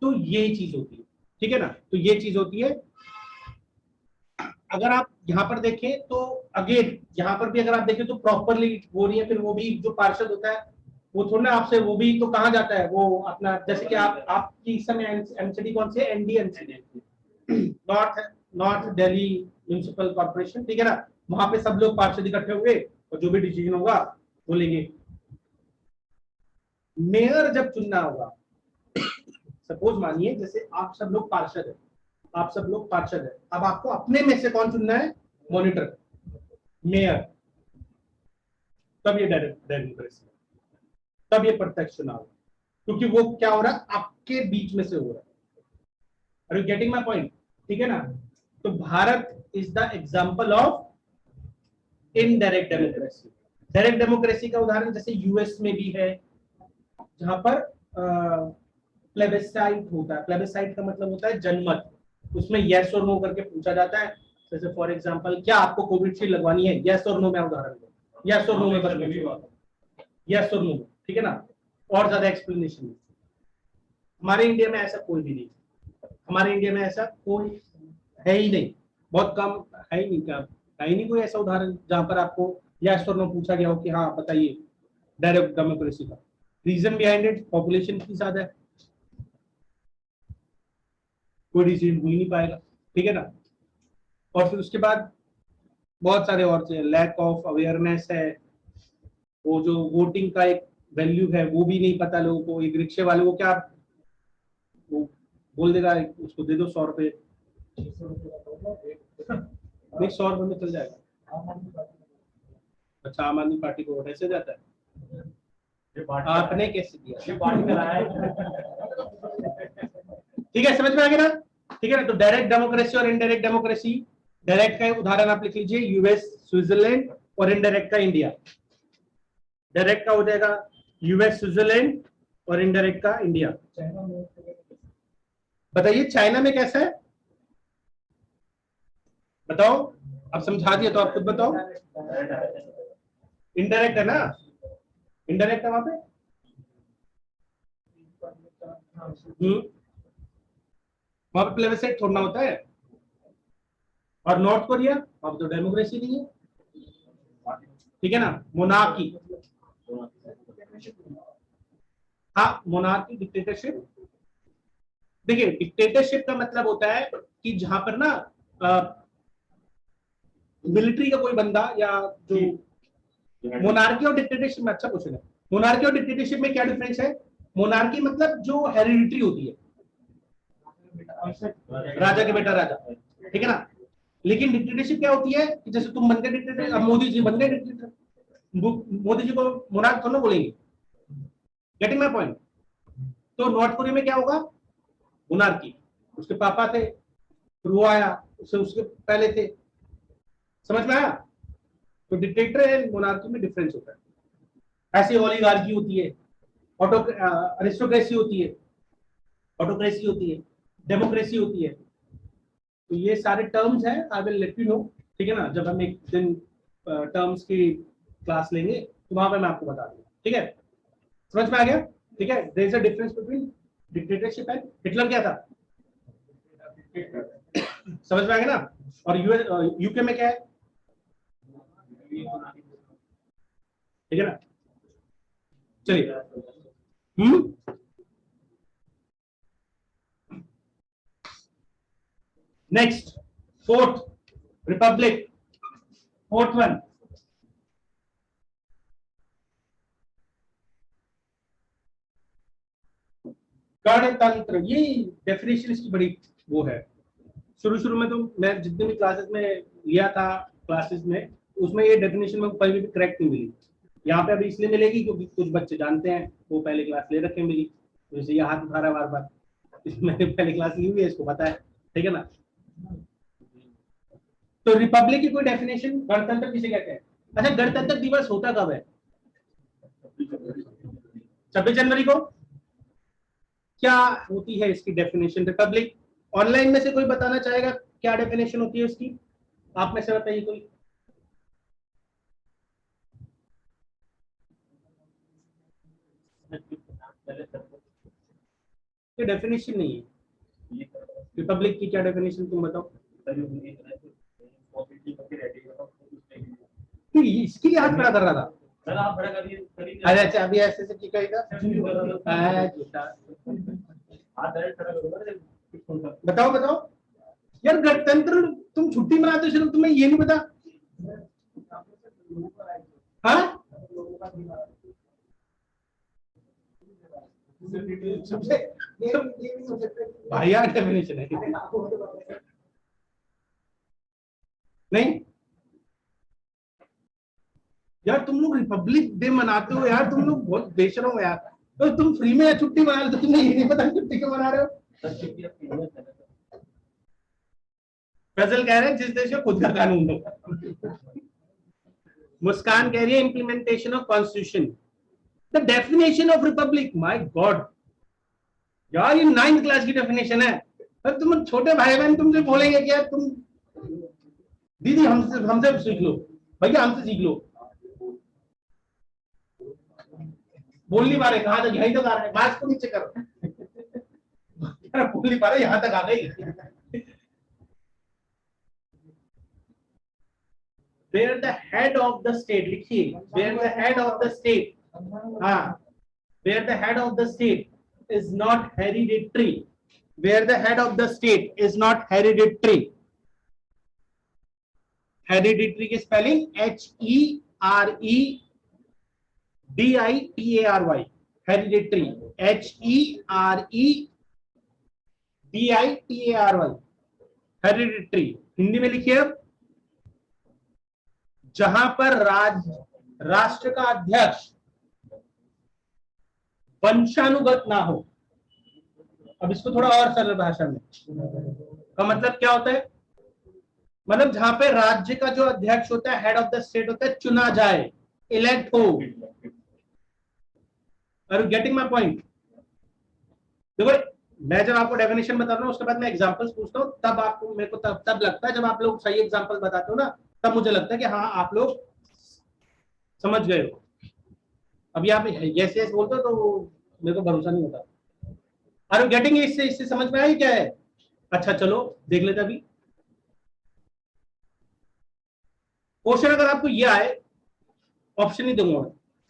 तो ये चीज होती है, ठीक है ना, तो ये चीज होती है। अगर आप यहाँ पर देखें तो अगेन यहाँ पर भी अगर आप देखें तो प्रॉपरली वो नहीं है, फिर वो भी जो पार्षद होता है वो थोड़ा ना आपसे, वो भी तो कहाँ जाता है, वो अपना, जैसे कि आपकी इस समय एमसीडी कौन से, NDMC, north Delhi municipal corporation, ठीक है ना, वहां पे सब लोग पार्षद इकट्ठे होंगे और जो भी डिसीजन होगा वो लेंगे। मेयर जब चुनना होगा, सपोज मानिए जैसे आप सब लोग पार्षद है, आप सब लोग पार्षद है, अब आपको अपने में से कौन चुनना है, मॉनिटर, मेयर, तब ये डायरेक्ट डेमोक्रेसी, तब ये प्रत्यक्ष चुनाव, क्योंकि वो क्या हो रहा है, आपके बीच में से हो रहा है। Are you getting my point? ठीक है ना? तो Bharat is the example of indirect democracy. Direct democracy का उदाहरण जैसे यूएस में भी है, जहां पर प्लेबिसाइट होता है। प्लेबिसाइट का मतलब होता है जनमत, उसमें यस और नो करके पूछा जाता है। जैसे फॉर एग्जांपल, क्या आपको कोविडशील्ड लगवानी है, यस और नो में उदाहरण दो, यस और नो में बस यस और नो, ठीक है ना? और ज्यादा एक्सप्लेनेशन नहीं। हमारे इंडिया में ऐसा कोई भी नहीं, हमारे इंडिया में ऐसा कोई है ही नहीं, बहुत कम है ही नहीं, क्या है ही नहीं कोई ऐसा उदाहरण जहां पर आपको यस और नो पूछा गया हो कि हाँ बताइए डायरेक्ट डेमोक्रेसी का। रीजन बिहाइंड इट, पॉपुलेशन इतनी ज्यादा है, कोई डिसीजन हो ही नहीं पाएगा, ठीक है ना? और फिर उसके बाद बहुत सारे और लैक ऑफ अवेयरनेस है, वो जो वोटिंग का एक वैल्यू है वो भी नहीं पता लोगों को। एक रिक्शे वाले को क्या वो बोल देगा, उसको दे दो 100 रुपए, नहीं 100 रुपए में चल जाएगा। अच्छा, आम आदमी पार्टी को वोट ऐसे जाता है, आपने कैसे दिया? ठीक है, समझ में आ गया ना? ठीक है ना? तो डायरेक्ट डेमोक्रेसी और इनडायरेक्ट डेमोक्रेसी, डायरेक्ट का उदाहरण आप लिख लीजिए यूएस, स्विट्जरलैंड, और इनडायरेक्ट का इंडिया। डायरेक्ट का हो जाएगा यूएस, स्विट्जरलैंड, और इनडायरेक्ट का इंडिया। बताइए चाइना में कैसा है, बताओ। अब समझा दिया तो आप खुद बताओ। इनडायरेक्ट है ना, इनडायरेक्ट है वहां पे। वहां पे प्लेबिसाइट थोड़ा होता है। और नॉर्थ कोरिया, वहां तो डेमोक्रेसी नहीं है, ठीक है ना? मोनार्की, हाँ मोनार्की, डिक्टेटरशिप। देखिए डिक्टेटरशिप का मतलब होता है कि जहां पर ना मिलिट्री का कोई बंदा, या जो मोनार्की और डिक्टेटरशिप में, अच्छा क्वेश्चन है, मोनार्की और डिक्टेटरशिप में क्या डिफरेंस है? मोनार्की मतलब जो हेरिडिटरी होती है, राजा के बेटा राजा, ठीक है ना? लेकिन डिक्टेटरशिप क्या होती है कि जैसे तुम बन गए डिक्टेटर, अब मोदी जी बन गए डिक्टेटर, मोदी जी को मोनार्क थोड़ा बोलेंगे। Getting my point? तो नॉर्थ कोरिया में क्या होगा? मोनार्की, उसके पापा थे, फिर वो आया, उसके पहले थे, समझ में आया? तो डिक्टेटर एंड मोनार्की में डिफरेंस होता है। ऐसी ओलिगार्की होती है, अरिस्टोक्रेसी होती है, ऑटोक्रेसी होती है, डेमोक्रेसी होती है। तो ये सारे टर्म्स हैं, I will let you know, ठीक है ना? जब हम एक दिन टर्म्स की क्लास लेंगे तो वहां पे मैं आपको बता दूंगा, ठीक है? समझ में आ गया? ठीक है, there is a difference between dictatorship and Hitler क्या था? समझ में आ गया ना? और यूके में क्या है, ठीक है ना? चलिए, next, fourth, Republic, fourth one, गणतंत्र। ये डेफिनेशन इसकी बड़ी वो है। शुरू में तो मैं जितने भी क्लासेस में लिया था, क्लासेस में, उसमें ये डेफिनेशन में कभी भी करेक्ट नहीं मिली। यहाँ पे अभी इसलिए मिलेगी क्योंकि कुछ बच्चे जानते हैं, वो पहले क्लास ले रखे मिली, जैसे ये हाथ उठा रहा बार बार, मैंने पहले क्लास ली हुई है, इसको पता है, ठीक है ना? तो रिपब्लिक की कोई डेफिनेशन, गणतंत्र किसे कहते हैं? अच्छा, गणतंत्र दिवस होता कब है? 26 जनवरी को। क्या होती है इसकी डेफिनेशन रिपब्लिक? ऑनलाइन में से कोई बताना चाहेगा क्या डेफिनेशन होती है इसकी? आप में से बताइए कोई। ये डेफिनेशन नहीं है रिपब्लिक की, क्या डेफिनेशन तुम बताओ? तो इसके लिए हाथ खड़ा कर रहा था सर, आप बड़ा करिए। अरे अच्छा, अभी ऐसे से की करेगा, बताओ बताओ यार, गणतंत्र तुम छुट्टी मनाते हो, सिर्फ तुम्हें ये नहीं पता? हाँ, भाई यार डेफिनेशन है नहीं? यार तुम लोग रिपब्लिक डे मनाते हो यार, तुम लोग बहुत बेशरम हो यार। तो तुम फ्री में छुट्टी मना रहे हो, तुम्हें ये नहीं पता छुट्टी क्यों मना रहे हो। फैजल कह रहे हैं जिस देश में खुद का कानून हो। मुस्कान कह रही है implementation of constitution, the definition of Republic, my God यार ये 9th क्लास की डेफिनेशन है। अब तुम छोटे भाई बहन तुमसे बोलेंगे कि यार तुम दीदी हमसे सीख लो, भैया हमसे सीख लो। बोल नहीं पा रहे, कहां तक, यहीं तक आ रहा है, मास्क को नीचे करो। बोल नहीं पा रहे, यहां तक आ गई। Where the head of the state, लिखिए, where the head of the state, हाँ, where the head of the state is not hereditary, where the head of the state is not hereditary, hereditary की spelling HEREDITARY, hereditary, HEREDITARY, hereditary, Hindi में लिखिए अब, जहां पर राष्ट्र का अध्यक्ष वंशानुगत ना हो। अब इसको थोड़ा और सरल भाषा में का मतलब क्या होता है, मतलब जहां पे राज्य का जो अध्यक्ष होता है, हेड ऑफ द स्टेट होता है, चुना जाए, इलेक्ट हो। Are you getting my point? देखो मैं जब आपको डेफिनेशन बता रहा हूं उसके बाद मैं एग्जांपल्स पूछता हूं, तब आपको, मेरे को तब लगता है, जब आप लोग सही एग्जांपल बताते हो ना, तब मुझे लगता है कि हाँ आप लोग समझ गए हो। अभी आप यस यस बोलते हो तो मेरे को भरोसा नहीं होता। Are you getting? इससे समझ में आई क्या है? अच्छा चलो देख लेते अभी क्वेश्चन। अगर आपको ये आए, ऑप्शन ही दूंगा,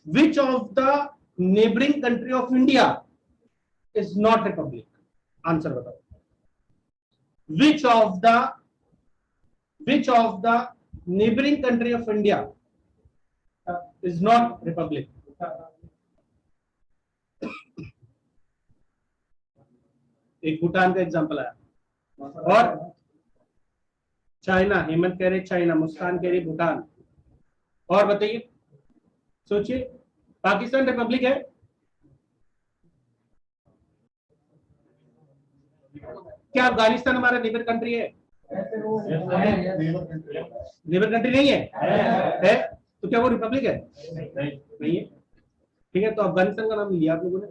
which of the neighbouring country of India is not republic, answer बताओ। Which of the neighbouring country of India is not republic? एक भूटान का एग्जांपल आया, और चाइना, हेमंत कह रहे चाइना, मुस्कान कह रही भूटान, और बताइए, सोचिए, पाकिस्तान रिपब्लिक है? क्या अफगानिस्तान हमारा नेबर कंट्री है? नेबर कंट्री नहीं है? तो क्या वो रिपब्लिक है? नहीं है। ठीक है, तो अफगानिस्तान का नाम लिया आप लोगों ने।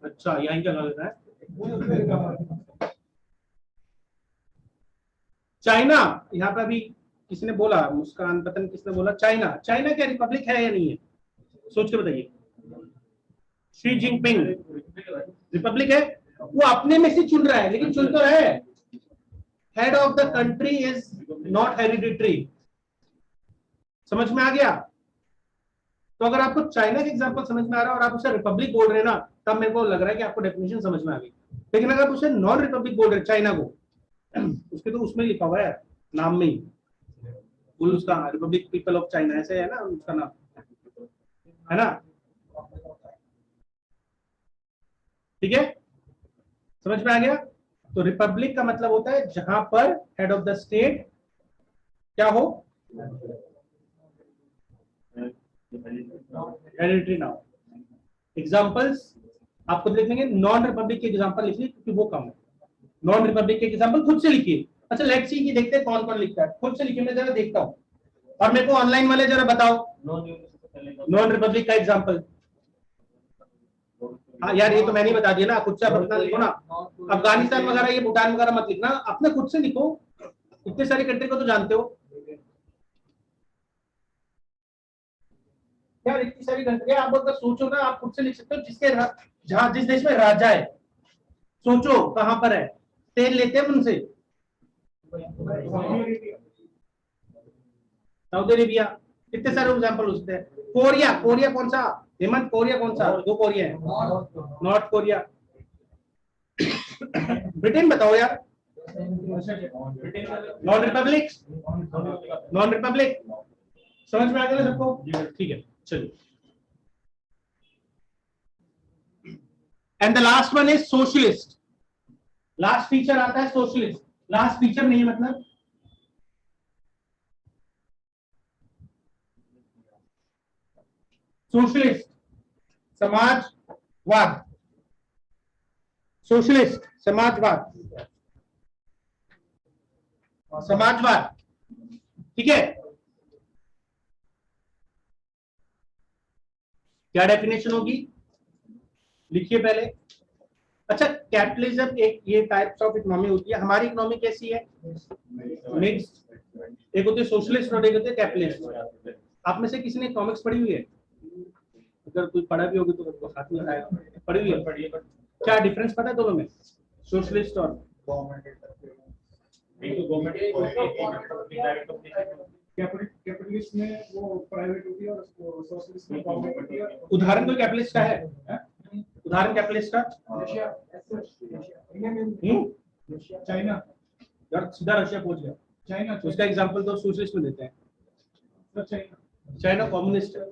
अच्छा, यहीं का गलत है। चाइना, यहाँ पे अभी किसी ने बोला, मुस्कान पता नहीं किसने बोला, चाइना क्या रिपब्लिक है या नहीं है? सोच के बताइए। शी जिनपिंग रिपब्लिक है? वो अपने में से चुन रहा है, लेकिन चुन तो रहा है। Head of the country is not hereditary. समझ में आ गया? तो अगर आपको चाइना का एग्जांपल समझ में आ रहा है और आप उसे रिपब्लिक बोल रहे हैं ना, तब मेरे को लग रहा है कि आपको डेफिनेशन समझ में आ गई। लेकिन अगर उसे नॉन रिपब्लिक बोल रहे हैं चाइना को, उसके तो उसमें लिखा हुआ है नाम में ही, उसका रिपब्लिक पीपल ऑफ चाइना ऐसे है ना उसका नाम, है ना? ठीक है, समझ में आ गया? तो रिपब्लिक का मतलब होता है जहां पर हेड ऑफ द स्टेट क्या हो, हेरिडिटरी ना हो। एग्जांपल्स आपको लिखेंगे, नॉन रिपब्लिक के एग्जांपल लिखिए क्योंकि वो कम है। नॉन रिपब्लिक के एग्जांपल खुद से लिखिए। अच्छा लेट्स सी कि देखते हैं कौन कौन लिखता है, खुद से लिखिए, मैं जरा देखता हूं, और मेरे को ऑनलाइन वाले जरा बताओ नॉन रिपब्लिक का एग्जांपल। हाँ यार ये तो मैंने ही बता दिया ना, खुद से आप अपना लिखो ना। अफगानिस्तान वगैरह, ये भूटान वगैरह मत लिखना, अपने खुद से लिखो, इतने सारी कंट्री को तो जानते हो यार, इतनी सारी कंट्री। आप अगर सोचो ना, आप खुद से लिख सकते हो, जिसके जहां जिस देश में राजा है, सोचो कहां पर है, तेल लेते हैं उनसे। सऊदी अरेबिया, कितने सारे एग्जांपल हो सकते हैं। कोरिया, कोरिया कौन सा हेमंत? कोरिया कौन सा? दो कोरिया है, नॉर्थ कोरिया। ब्रिटेन बताओ यार, नॉन रिपब्लिक, नॉन रिपब्लिक। समझ में आ गया सबको? ठीक है, चलिए। And the last one is socialist. Last feature आता है सोशलिस्ट। लास्ट फीचर नहीं है मतलब सोशलिस्ट समाजवाद, सोशलिस्ट समाजवाद, समाजवाद, ठीक है। क्या डेफिनेशन होगी, लिखिए पहले। अच्छा, कैपिटलिज्म एक ये टाइप्स ऑफ इकोनॉमी होती है। हमारी इकोनॉमी कैसी है, मिक्स्ड। एक होती है सोशलिस्ट और एक होती है कैपिटलिस्ट। आप में से किसी ने इकोनॉमिक्स पढ़ी हुई है? अगर कोई पढ़ा भी होगी तो हाथ में उठाएगा। पढ़ी हुई है? क्या डिफरेंस पता है दोनों में, सोशलिस्ट और कैपिटलिस्ट में वो प्राइवेट होती है और सोशलिस्ट में गवर्नमेंट होती है। उदाहरण कोई कैपिटलिस्ट का है? उदाहरण कैपिटलिस्ट का? चाइना, यार सीधा रशिया पहुंच गया। चाइना उसका एग्जांपल तो सोशलिस्ट में देते हैं। चाइना चाइना कम्युनिस्ट है,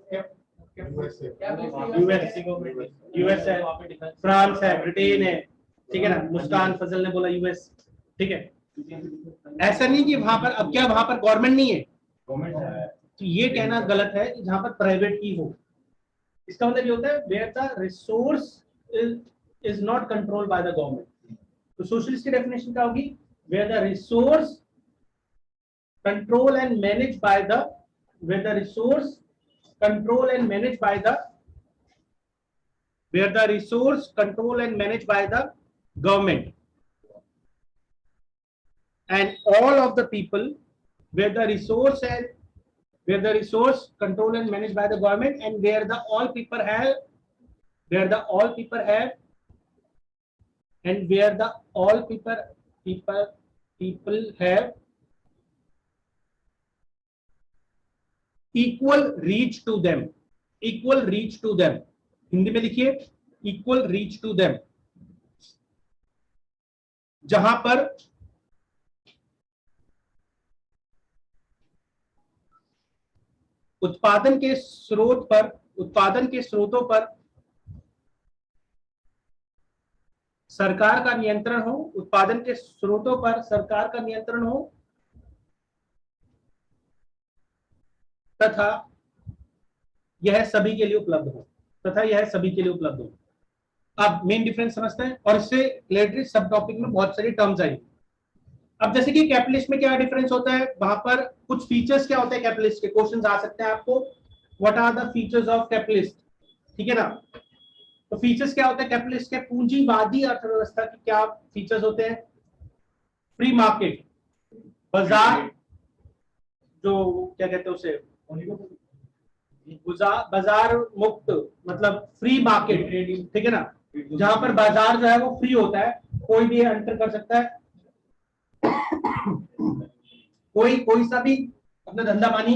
यूएस है, फ्रांस है, ब्रिटेन है, ठीक है ना। मुस्कान फजल ने बोला यूएस, ठीक है। ऐसा नहीं कि वहां पर, अब क्या वहां पर गवर्नमेंट नहीं है, तो ये कहना गलत है कि जहां पर प्राइवेट की हो। इसका मतलब ये होता है where the resource is not controlled by the government. तो सोशलिस्ट की डेफिनेशन क्या होगी, where the resource control and manage by the, where the resource control and managed by the, where the resource control and managed by the government, and all of the people, where the resource and where the resource control and managed by the government, and where the all people have, where the all people have, and where the all people have equal reach to them, equal reach to them. Hindi में लिखिए equal reach to them. जहां पर उत्पादन के स्रोतों पर सरकार का नियंत्रण हो, उत्पादन के स्रोतों पर सरकार का नियंत्रण हो, तथा यह सभी के लिए उपलब्ध हो, तथा यह सभी के लिए उपलब्ध हो। अब मेन डिफरेंस समझते हैं, और इससे रिलेटेड सब टॉपिक में बहुत सारी टर्म्स आई। अब जैसे कि कैपिटलिस्ट में क्या डिफरेंस होता है, वहां पर कुछ फीचर्स क्या होते हैं कैपिटलिस्ट के, क्वेश्चंस आ सकते हैं आपको, what are the features of capitalist, ठीक है ना। तो फीचर्स क्या होते हैं कैपिटलिस्ट के, पूंजीवादी अर्थव्यवस्था के क्या फीचर्स होते हैं, फ्री मार्केट, बाजार, जो क्या कहते हैं उसे, बाजार मुक्त, मतलब फ्री मार्केट, ठीक है ना, जहां पर बाजार जो है वो फ्री होता है, कोई भी एंटर कर सकता है, कोई सा भी अपना धंधा पानी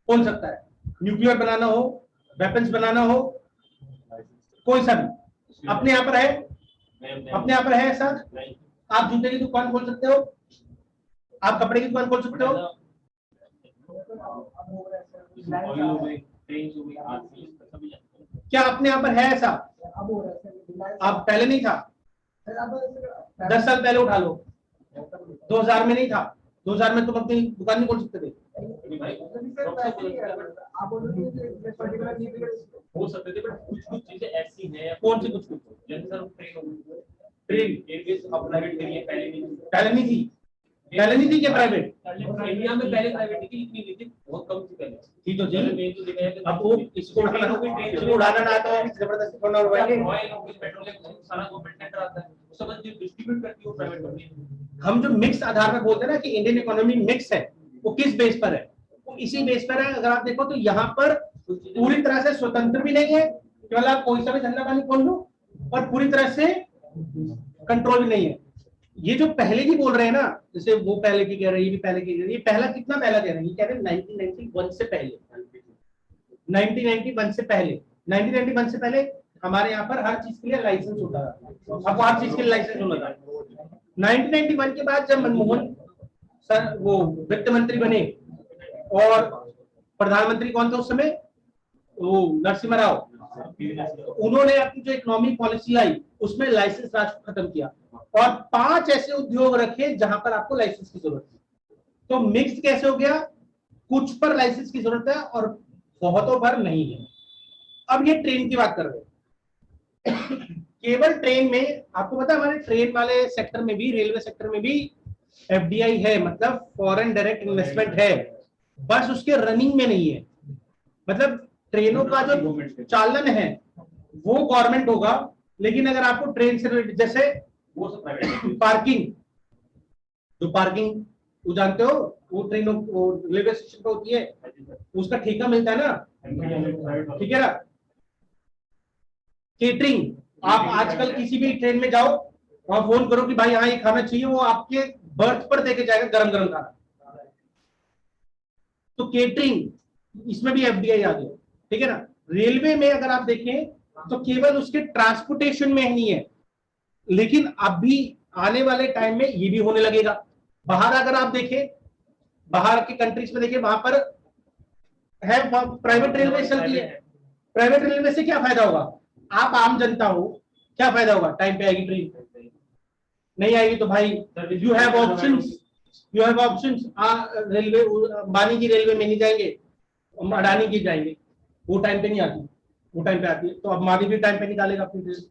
खोल सकता है, न्यूक्लियर बनाना हो, वेपन्स बनाना हो, कोई सा भी। अपने यहाँ पर है, अपने यहाँ पर है ऐसा, आप जूते की दुकान खोल सकते हो, आप कपड़े की दुकान खोल सकते हो, क्या अपने यहाँ पर है ऐसा? आप पहले नहीं था, 10 साल पहले उठा लो, 2000 में नहीं था, 2000 में तुम अपनी दुकान नहीं खोल सकते थे। हो सकते थे, बट कुछ चीजें ऐसी हैं। कौन सी कुछ? जैसे सर ट्रेन प्राइवेट करिए, पहले नहीं थी, पहले नहीं थी क्या प्राइवेट? इंडिया में पहले प्राइवेट थी, इतनी नहीं थी, बहुत कम थी पहले। थी तो जी, तो देखा है कि अब वो इसको उड़ाना ना तो जबरदस्ती थोड़ा उड़वाएंगे। पेट्रोल सारा गवर्नमेंट टेंडर आता है, उसके बाद जो डिस्ट्रीब्यूट करती है वो प्राइवेट कंपनी। हम जो मिक्स आधार पर बोलते हैं ना कि इंडियन इकोनॉमी मिक्स है, वो किस बेस पर है? वो इसी बेस पर है। अगर आप देखो तो यहाँ पर पूरी तरह से स्वतंत्र भी नहीं है, केवल आप कोई सा भी धंधा पानी खोल लो, और पूरी तरह से कंट्रोल भी नहीं है। ये जो पहले की बोल रहे हैं ना, जैसे वो पहले की कह रही है, ये भी पहले की कह रही है, ये पहला कितना पहला कह रहे हैं? ये कह रहे हैं 1991 से पहले, 1991 से पहले, 1991 से पहले हमारे यहाँ पर हर चीज के लिए लाइसेंस होता था। अब हर चीज के लिए लाइसेंस होना था। 1991 के बाद जब मनमोहन सर वो वित्त मंत्री बने और प्रधानमंत्री कौन थे उस समय, वो नरसिम्हा राव, उन्होंने अपनी जो इकोनॉमिक पॉलिसी लाई उसमें लाइसेंस राज को खत्म किया और 5 ऐसे उद्योग रखे जहां पर आपको लाइसेंस की जरूरत है। तो मिक्स कैसे हो गया? कुछ पर लाइसेंस की जरूरत है और बहुतों पर नहीं है। अब ये ट्रेन की बात कर रहे हैं। केवल ट्रेन में आपको पता है हमारे ट्रेन वाले सेक्टर में भी, रेलवे सेक्टर में भी एफडीआई है, मतलब फॉरेन डायरेक्ट इन्वेस्टमेंट है, बस उसके रनिंग में नहीं है। मतलब ट्रेनों का जो चालन है वो गवर्नमेंट होगा, लेकिन अगर आपको ट्रेन से related, जैसे वो सब प्राइवेट पार्किंग, जो पार्किंग वो जानते हो, वो ट्रेनों रेलवे स्टेशन पे होती है, उसका ठेका मिलता है ना, ठीक है ना। केटरिंग, आप आजकल किसी भी ट्रेन में जाओ, वहां फोन करो कि भाई यहाँ ये खाना चाहिए, वो आपके बर्थ पर देके जाएगा गरम गरम खाना। तो केटरिंग, इसमें भी एफडीआई आ गया, ठीक है ना। रेलवे में अगर आप देखें तो केवल उसके ट्रांसपोर्टेशन में नहीं है, लेकिन अभी आने वाले टाइम में ये भी होने लगेगा। बाहर अगर आप देखें, बाहर की कंट्रीज में देखिए, वहां पर है प्राइवेट रेलवे चलती है। प्राइवेट रेलवे से क्या फायदा होगा, आप आम जनता हो, क्या फायदा होगा, टाइम पे आएगी ट्रेन, नहीं आएगी तो भाई you have options, you have options. Railway Ambani की रेलवे में नहीं जाएंगे, अडानी की जाएंगे, वो टाइम पे नहीं आती, वो टाइम पे आती है। तो अंबानी भी टाइम पे निकालेगा अपनी ट्रेन,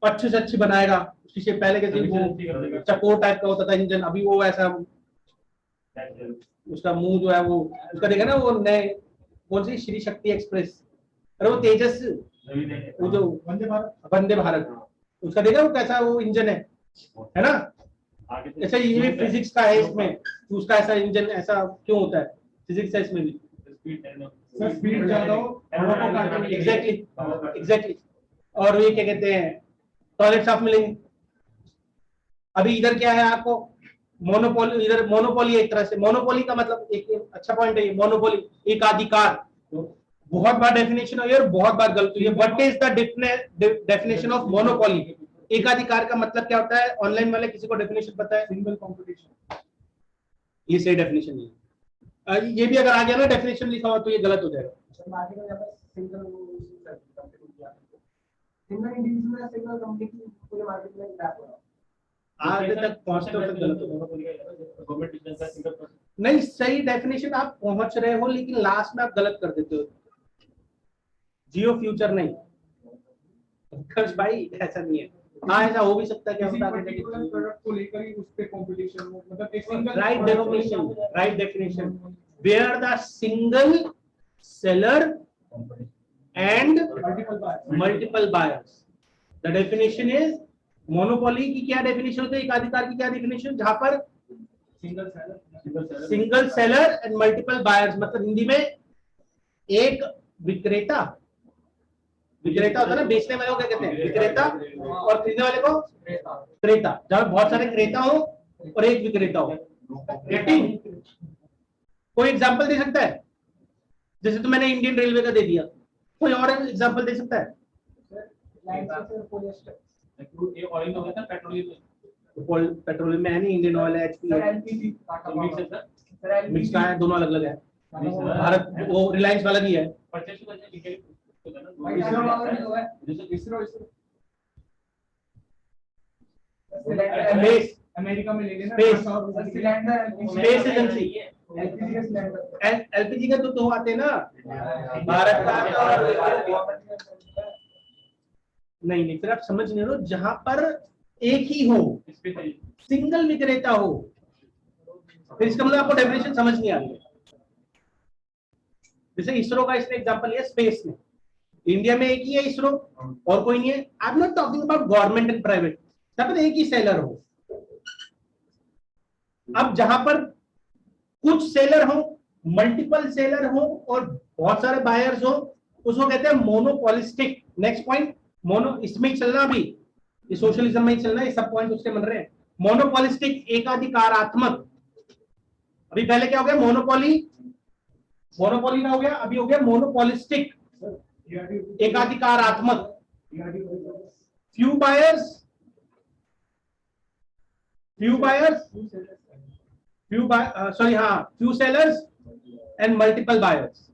अच्छे से अच्छी बनाएगा। उससे पहले के दिन वो चकोर टाइप का होता था इंजन, अभी वो ऐसा, उसका मुंह जो है वो, उसका देखा ना वो नए कौन सी श्री शक्ति एक्सप्रेस, अरे वो तेजस, वो जो वंदे भारत, उसका देखा वो कैसा वो इंजन है ना। ऐसा ये भी फिजिक्स का है इसमें, तो उसका ऐसा इंजन ऐसा क्यों होता है, फिजिक्स है इसमें भी। स्पीड ज्यादा हो, एग्जैक्टली एग्जैक्टली। और ये क्या कहते हैं, टॉयलेट साफ मिलेंगे। अभी इधर क्या है आपको, मोनोपोली, इधर मोनोपोली है एक तरह से। मोनोपोली का मतलब एक अच्छा पॉइंट है ये, मोनोपोली एकाधिकार, बहुत बार डेफिनेशन हुई है और बहुत बार गलत हुई है। What is the definition of monopoly, एकाधिकार का मतलब क्या होता है, ऑनलाइन वाले किसी को डेफिनेशन पता है? सिंगल कंपटीशन, ये सही डेफिनेशन नहीं है। ये भी अगर आ गया ना डेफिनेशन लिखा हुआ तो ये गलत हो जाएगा। मार्केट में ज्यादा सिंगल इंडिविजुअल, सिंगल कंपनी की पूरे मार्केट में क्रैश हो रहा है। आज तक पहुंचते हो तक गलत हो जाएगा। गवर्नमेंट डिफेंस सिंगल नहीं, सही डेफिनेशन आप पहुंच रहे हो, लेकिन लास्ट में आप गलत कर देते हो। जियो फ्यूचर नहीं, खर्च भाई ऐसा नहीं है। हाँ ऐसा हो भी सकता है, क्या किसी होता पर्टिकुलर प्रोडक्ट को लेकर ही उस पे कंपटीशन हो, मतलब एक single right definition, right definition, where the single seller and multiple buyers. The definition is, monopoly की क्या डेफिनेशन होती है, एकाधिकार की क्या डेफिनेशन, जहां पर single seller and multiple buyers, मतलब हिंदी में एक विक्रेता, विक्रेता होता है ना, बेचने वाले को क्या कहते हैं, विक्रेता, और खरीदने वाले को क्रेता। जहां बहुत सारे क्रेता हो और एक विक्रेता हो। गेटिंग? कोई एग्जांपल दे सकता है? जैसे तो मैंने इंडियन रेलवे का दे दिया, कोई और एग्जांपल दे सकता है? ये ऑयल हो गया था, पेट्रोलियम में है नहीं, इंडियन ऑयल है, एचपी है, एलपीजी मिक्स का है, दोनों अलग अलग है। भारत वो रिलायंस वाला भी है। परचेस करने के लिए स्पेस, अमेरिका में ले लेना space, cylinder, space agency, LPG का सिलेंडर, एलपीजी का तो दो आते हैं ना, भारत का और नहीं, फिर आप समझ नहीं रहे हो। जहां पर एक ही हो, सिंगल विक्रेता हो, फिर इसका मतलब आपको डेफिनेशन समझ नहीं आ रही है। जैसे इसरो का इसने एग्जांपल लिया, स्पेस में इंडिया में एक ही है इसरो, और कोई नहीं है। I am not talking about government and private, जहां पर एक ही सेलर हो। अब जहां पर कुछ सेलर हो, मल्टीपल सेलर हो और बहुत सारे बायर्स हो, उसको कहते हैं मोनोपोलिस्टिक। नेक्स्ट पॉइंट, मोनो, इसमें ही चलना, अभी ये सोशलिज्म में ही चलना है, ये सब पॉइंट उसके बन रहे हैं। मोनोपोलिस्टिक, एकाधिकारात्मक। अभी पहले क्या हो गया, मोनोपोली, मोनोपोली का हो गया, अभी हो गया मोनोपोलिस्टिक, एकाधिकारात्मक। Few buyers, few sellers and multiple buyers.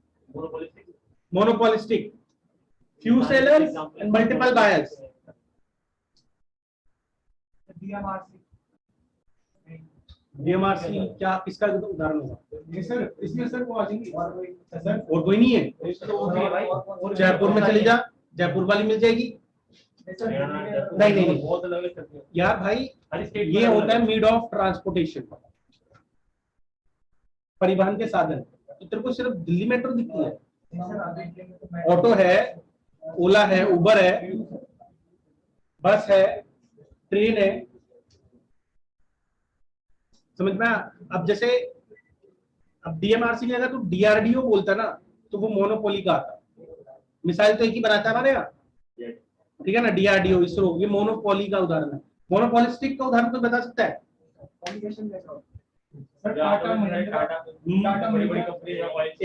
Monopolistic, few sellers and multiple buyers. DMRC क्या किसका उदाहरण होगा? सर इसमें सर वो आ जाएंगे सर और कोई नहीं है? और जयपुर में चले जा, जयपुर वाली मिल जाएगी। नहीं नहीं नहीं बहुत अलग है यार भाई, हर स्टेट ये होता है मीड ऑफ ट्रांसपोर्टेशन, परिवहन के साधन। तो तेरे को सिर्फ दिल्ली मेट्रो दिखती है? ऑटो है, ओला है, उबर है, बस है, ट्रेन है, समझ में? अब जैसे अब डीएमआरसी नहीं अगर तो डीआरडीओ बोलता ना तो वो मोनोपोली का आता। मिसाइल तो एक ही बनाता है हमारे यहाँ, ठीक है ना, डीआरडीओ, इसरो, ये मोनोपोली का उदाहरण है। मोनोपोलिस्टिक का उदाहरण तो बता सकता है? सर टाटा महिंद्रा टाटा बड़ी बड़ी महिंद्रा कंपनी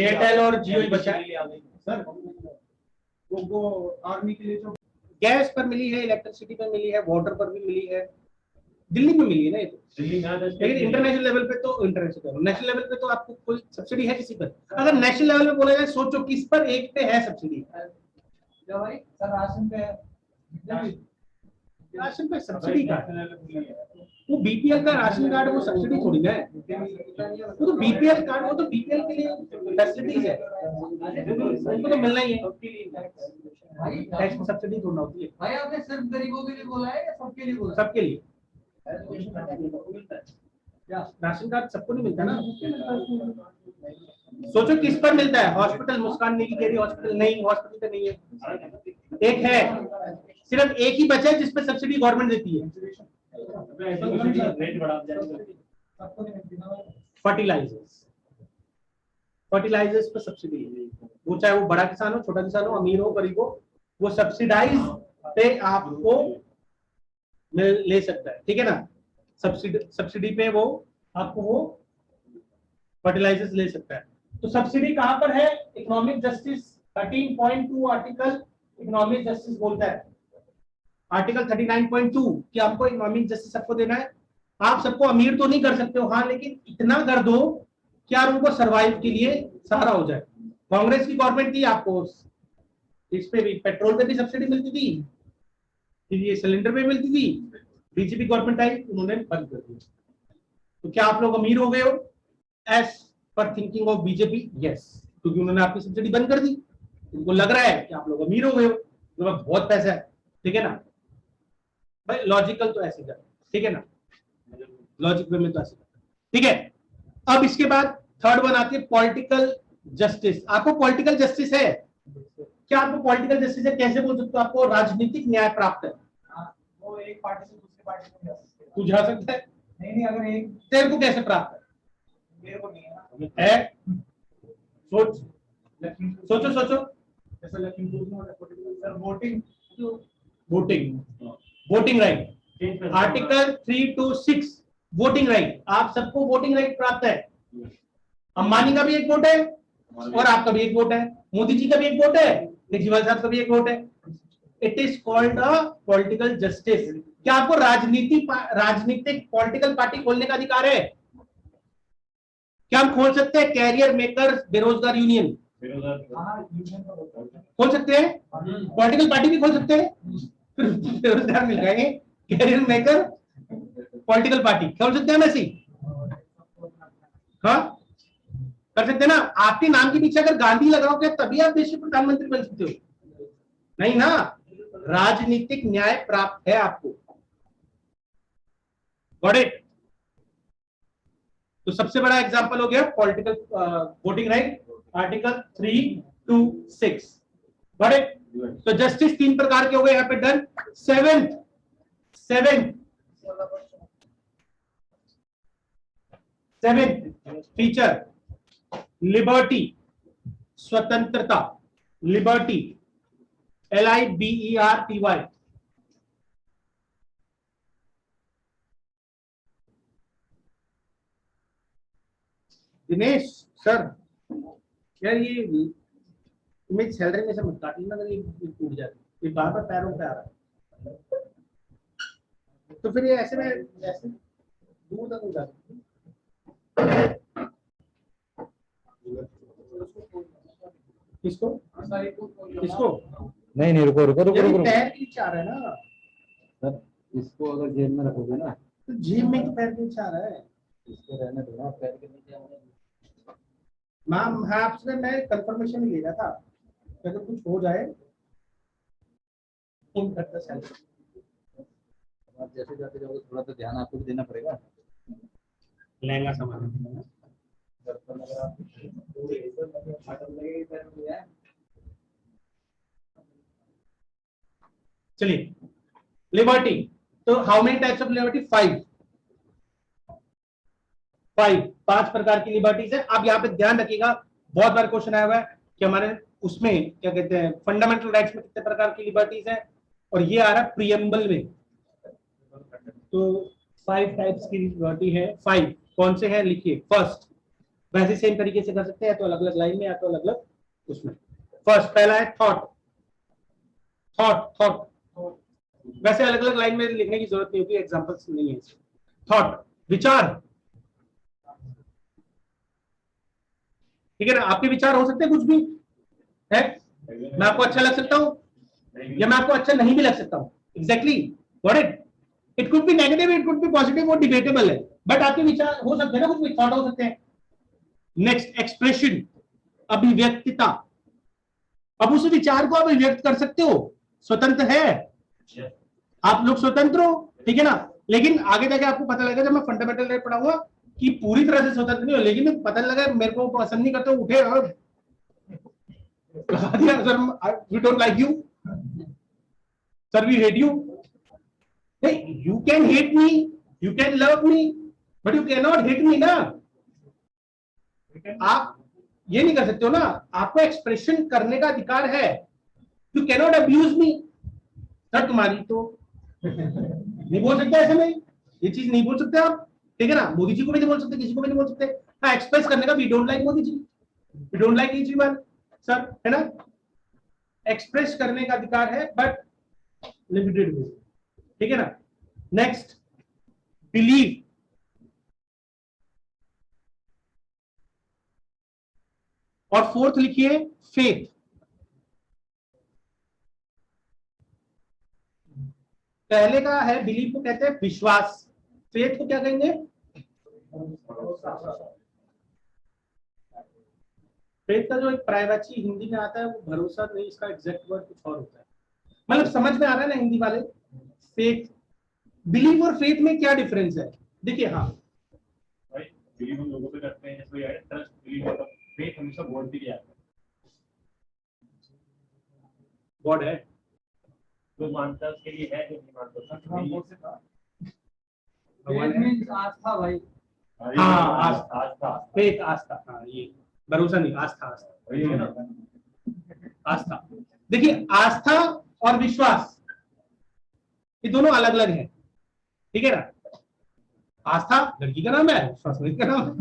एयरटेल और जियो ही बचा है। सर वो आर्मी के लिए जो गैस पर मिली है, इलेक्ट्रिसिटी पर मिली है, वाटर पर भी मिली है, दिल्ली में मिली है ना ये तो। दिल्ली में लेकिन इंटरनेशनल लेवल पे तो नेशनल लेवल पे तो आपको कोई सब्सिडी है किसी पर? अगर नेशनल लेवल पे बोला जाए, सोचो किस पर एक पे है सब्सिडी? जो भाई सर राशन पे राशन पे सब्सिडी का वो बीपीएल का राशन कार्ड, वो सब्सिडी थोड़ी ना है। वो तो बीपीएल कार्ड, वो तो बीपीएल के लिए फैसिलिटीज है, उनको तो मिलना ही है। भाई टैक्स में सब्सिडी थोड़ा होती है, भाई आपने सिर्फ गरीबों के लिए बोला है या सबके लिए बोला? सबके लिए। क्या राशन कार्ड सबको नहीं मिलता ना। सोचो किस पर मिलता है? हॉस्पिटल, मुस्कान नेगी कह रही हॉस्पिटल नहीं, हॉस्पिटल पे नहीं है। एक है, सिर्फ एक ही बचा है जिस पे सब्सिडी गवर्नमेंट देती है, रेट बढ़ा सबको नहीं मिलती ना। फर्टिलाइजर्स। फर्टिलाइजर्स पे सब्सिडी है, वो चाहे वो बड़ा किसान हो, छोटा किसान हो, अमीर हो, गरीब हो, वो सब्सिडाइज पे आपको ले सकता है, ठीक है ना। सब्सिडी पे वो आपको वो फर्टिलाइजर्स ले सकता है। तो सब्सिडी कहां पर है? Economic justice 13.2 article economic justice बोलता है, आर्टिकल 39.2 कि आपको इकोनॉमिक जस्टिस सबको देना है। आप सबको अमीर तो नहीं कर सकते हो, हाँ, लेकिन इतना कर दो कि यार उनको सर्वाइव के लिए सहारा हो जाए। कांग्रेस की गवर्नमेंट थी, आपको इस पे भी, पेट्रोल पे भी सब्सिडी मिलती थी, ये सिलेंडर पे मिलती थी। बीजेपी गवर्नमेंट आई, उन्होंने बंद कर दिया। तो क्या आप लोग अमीर हो गए हो as per thinking of BJP? Yes, क्योंकि उन्होंने आपकी सब्सिडी बंद कर दी। उनको लग रहा है कि आप लोग अमीर हो गए हो, तो बहुत पैसा है, ठीक है ना भाई। लॉजिकल तो ऐसे कर, ठीक है ना, लॉजिक वे में तो ऐसे कर, ठीक है। अब इसके बाद थर्ड वन आती है पॉलिटिकल जस्टिस। आपको पॉलिटिकल जस्टिस है क्या? आपको पॉलिटिकल जस्टिस है, कैसे बोल सकते हो? आपको राजनीतिक न्याय प्राप्त है। वो एक पार्टी से दूसरी पार्टी में जा सकते हैं। तू जा सकता है? नहीं अगर एक तेरे को कैसे प्राप्त मेरे को नहीं है ना। है? सोच, सोचो सोचो। जैसे लखीमपुर में sir voting voting right, article 3 to 6 voting right. आप सबको वोटिंग राइट प्राप्त है। अंबानी का भी एक वोट है और आपका भी एक वोट है, मोदी जी का भी एक वोट है, केजरीवाल साहब का भी एक वोट है। It is called a political justice. क्या आपको राजनीतिक पॉलिटिकल पार्टी खोलने का अधिकार है? क्या हम खोल सकते हैं कैरियर मेकर्स बेरोजगार यूनियन? खोल सकते हैं, पॉलिटिकल पार्टी भी खोल सकते हैं, फिर बेरोजगार मिल जाएंगे। कैरियर मेकर पॉलिटिकल पार्टी खोल सकते हैं हम ऐसी? हाँ, कर सकते हैं ना। आपके नाम के पीछे अगर गांधी लगाओगे तभी आप देश के प्रधानमंत्री बन सकते हो, नहीं ना। राजनीतिक न्याय प्राप्त है आपको, गॉट इट? तो सबसे बड़ा एग्जांपल हो गया political voting right, article 3 to 6, got it? तो जस्टिस 3 प्रकार के हो गए यहाँ पे, डन। सेवेंथ फीचर, लिबर्टी, स्वतंत्रता, लिबर्टी, LIBERTY। दिनेश सर, यार ये मेरी सैलरी में से मत काट लेना, ये टूट जाती, ये बार बार पैरों पे आ रहा है, तो फिर ये ऐसे में ऐसे दूर तक हो जाती। किसको किसको? नहीं नहीं, रुको रुको रुको यार ये रुको पैर के नीचे आ रहा है ना सर, इसको अगर जेब में रखोगे ना तो जेब में तो पैर के नीचे आ रहा है। इसको रहने दो ना, पैर के नीचे आने दो। मैम मैं आपसे मैं कंफर्मेशन ले रहा था, अगर कुछ हो जाए फोन करता सेल्फ। आप जैसे जाते जाओगे थोड़ा तो ध्यान आपको भी देना पड़ेगा। लहंगा सामान बर्तन अगर आप चलिए लिबर्टी। तो how many types of liberty? 5 प्रकार की लिबर्टीज है। अब यहाँ पे ध्यान रखिएगा, बहुत बार क्वेश्चन आया हुआ है कि हमारे उसमें क्या कहते हैं फंडामेंटल राइट्स में कितने प्रकार की लिबर्टीज है, और ये आ रहा है प्रियम्बल में। तो 5 टाइप्स की लिबर्टी है। 5 कौन से हैं लिखिए। फर्स्ट, वैसे सेम तरीके से कर सकते हैं, तो अलग अलग लाइन में या तो अलग अलग उसमें। फर्स्ट पहला है थॉट। थॉट वैसे अलग अलग लाइन में लिखने की जरूरत नहीं होगी, एग्जांपल्स नहीं है। थॉट विचार, ठीक है ना। आपके विचार हो सकते हैं कुछ भी है, मैं आपको अच्छा लग सकता हूं या मैं आपको अच्छा नहीं भी लग सकता हूं। Exactly what it could be negative, it could be positive, और डिबेटेबल है, बट आपके विचार हो सकते हैं ना, कुछ भी थॉट हो सकते हैं। नेक्स्ट एक्सप्रेशन, अभिव्यक्तिता। अब उस विचार को आप अभिव्यक्त कर सकते हो, स्वतंत्र है, आप लोग स्वतंत्र हो, ठीक है ना। लेकिन आगे जाके आपको पता लगेगा, जब मैं फंडामेंटल राइट पढ़ाऊंगा, कि पूरी तरह से स्वतंत्र नहीं हो, लेकिन पता लगा मेरे को पसंद नहीं करते, उठे और लगा दिया, sir we don't like you, sir we hate you. You can hate me, you can love me, but you can not hate me ना। आप ये नहीं कर सकते हो ना, आपको एक्सप्रेशन करने का अधिकार है। You can not abuse me, sir तुम्हारी तो नहीं बोल सकते ऐसे में, ये चीज नहीं बोल सकते आप, ठीक है ना। मोदी जी को भी नहीं बोल सकते, किसी को भी नहीं बोल सकते। हाँ, एक्सप्रेस करने का, we don't like Modi ji, we don't like Kejriwal sir, है ना। एक्सप्रेस करने का अधिकार है, बट लिमिटेड वे, ठीक है ना। Next believe. और फोर्थ लिखिए फेथ। पहले का है बिलीव को कहते हैं विश्वास, फेथ को क्या कहेंगे? फेथ का जो एक प्रायवाची हिंदी में आता है वो भरोसा नहीं, इसका एग्जैक्ट वर्ड कुछ और होता है। मतलब समझ में आ रहा है ना हिंदी वाले। फेथ, बिलीव और फेथ में क्या डिफरेंस है? देखिए, हाँ भाई बिलीव हम लोगों पे करते हैं, जैसे ट्रस्ट बिलीव होता है, फेथ हमेशा गॉड पे किया है। गॉड है, जो मानता है उसके लिए है, जो नहीं मानता उसका नहीं है। Faith means आस्था भाई। हाँ, आस्था, फेथ आस्था, हाँ ये भरोसा नहीं, आस्था, आस्था वही है ना। आस्था। देखिए आस्था और विश्वास ये दोनों अलग अलग हैं, ठीक है ना। आस्था लड़की का नाम है, विश्वास लड़की का नाम है।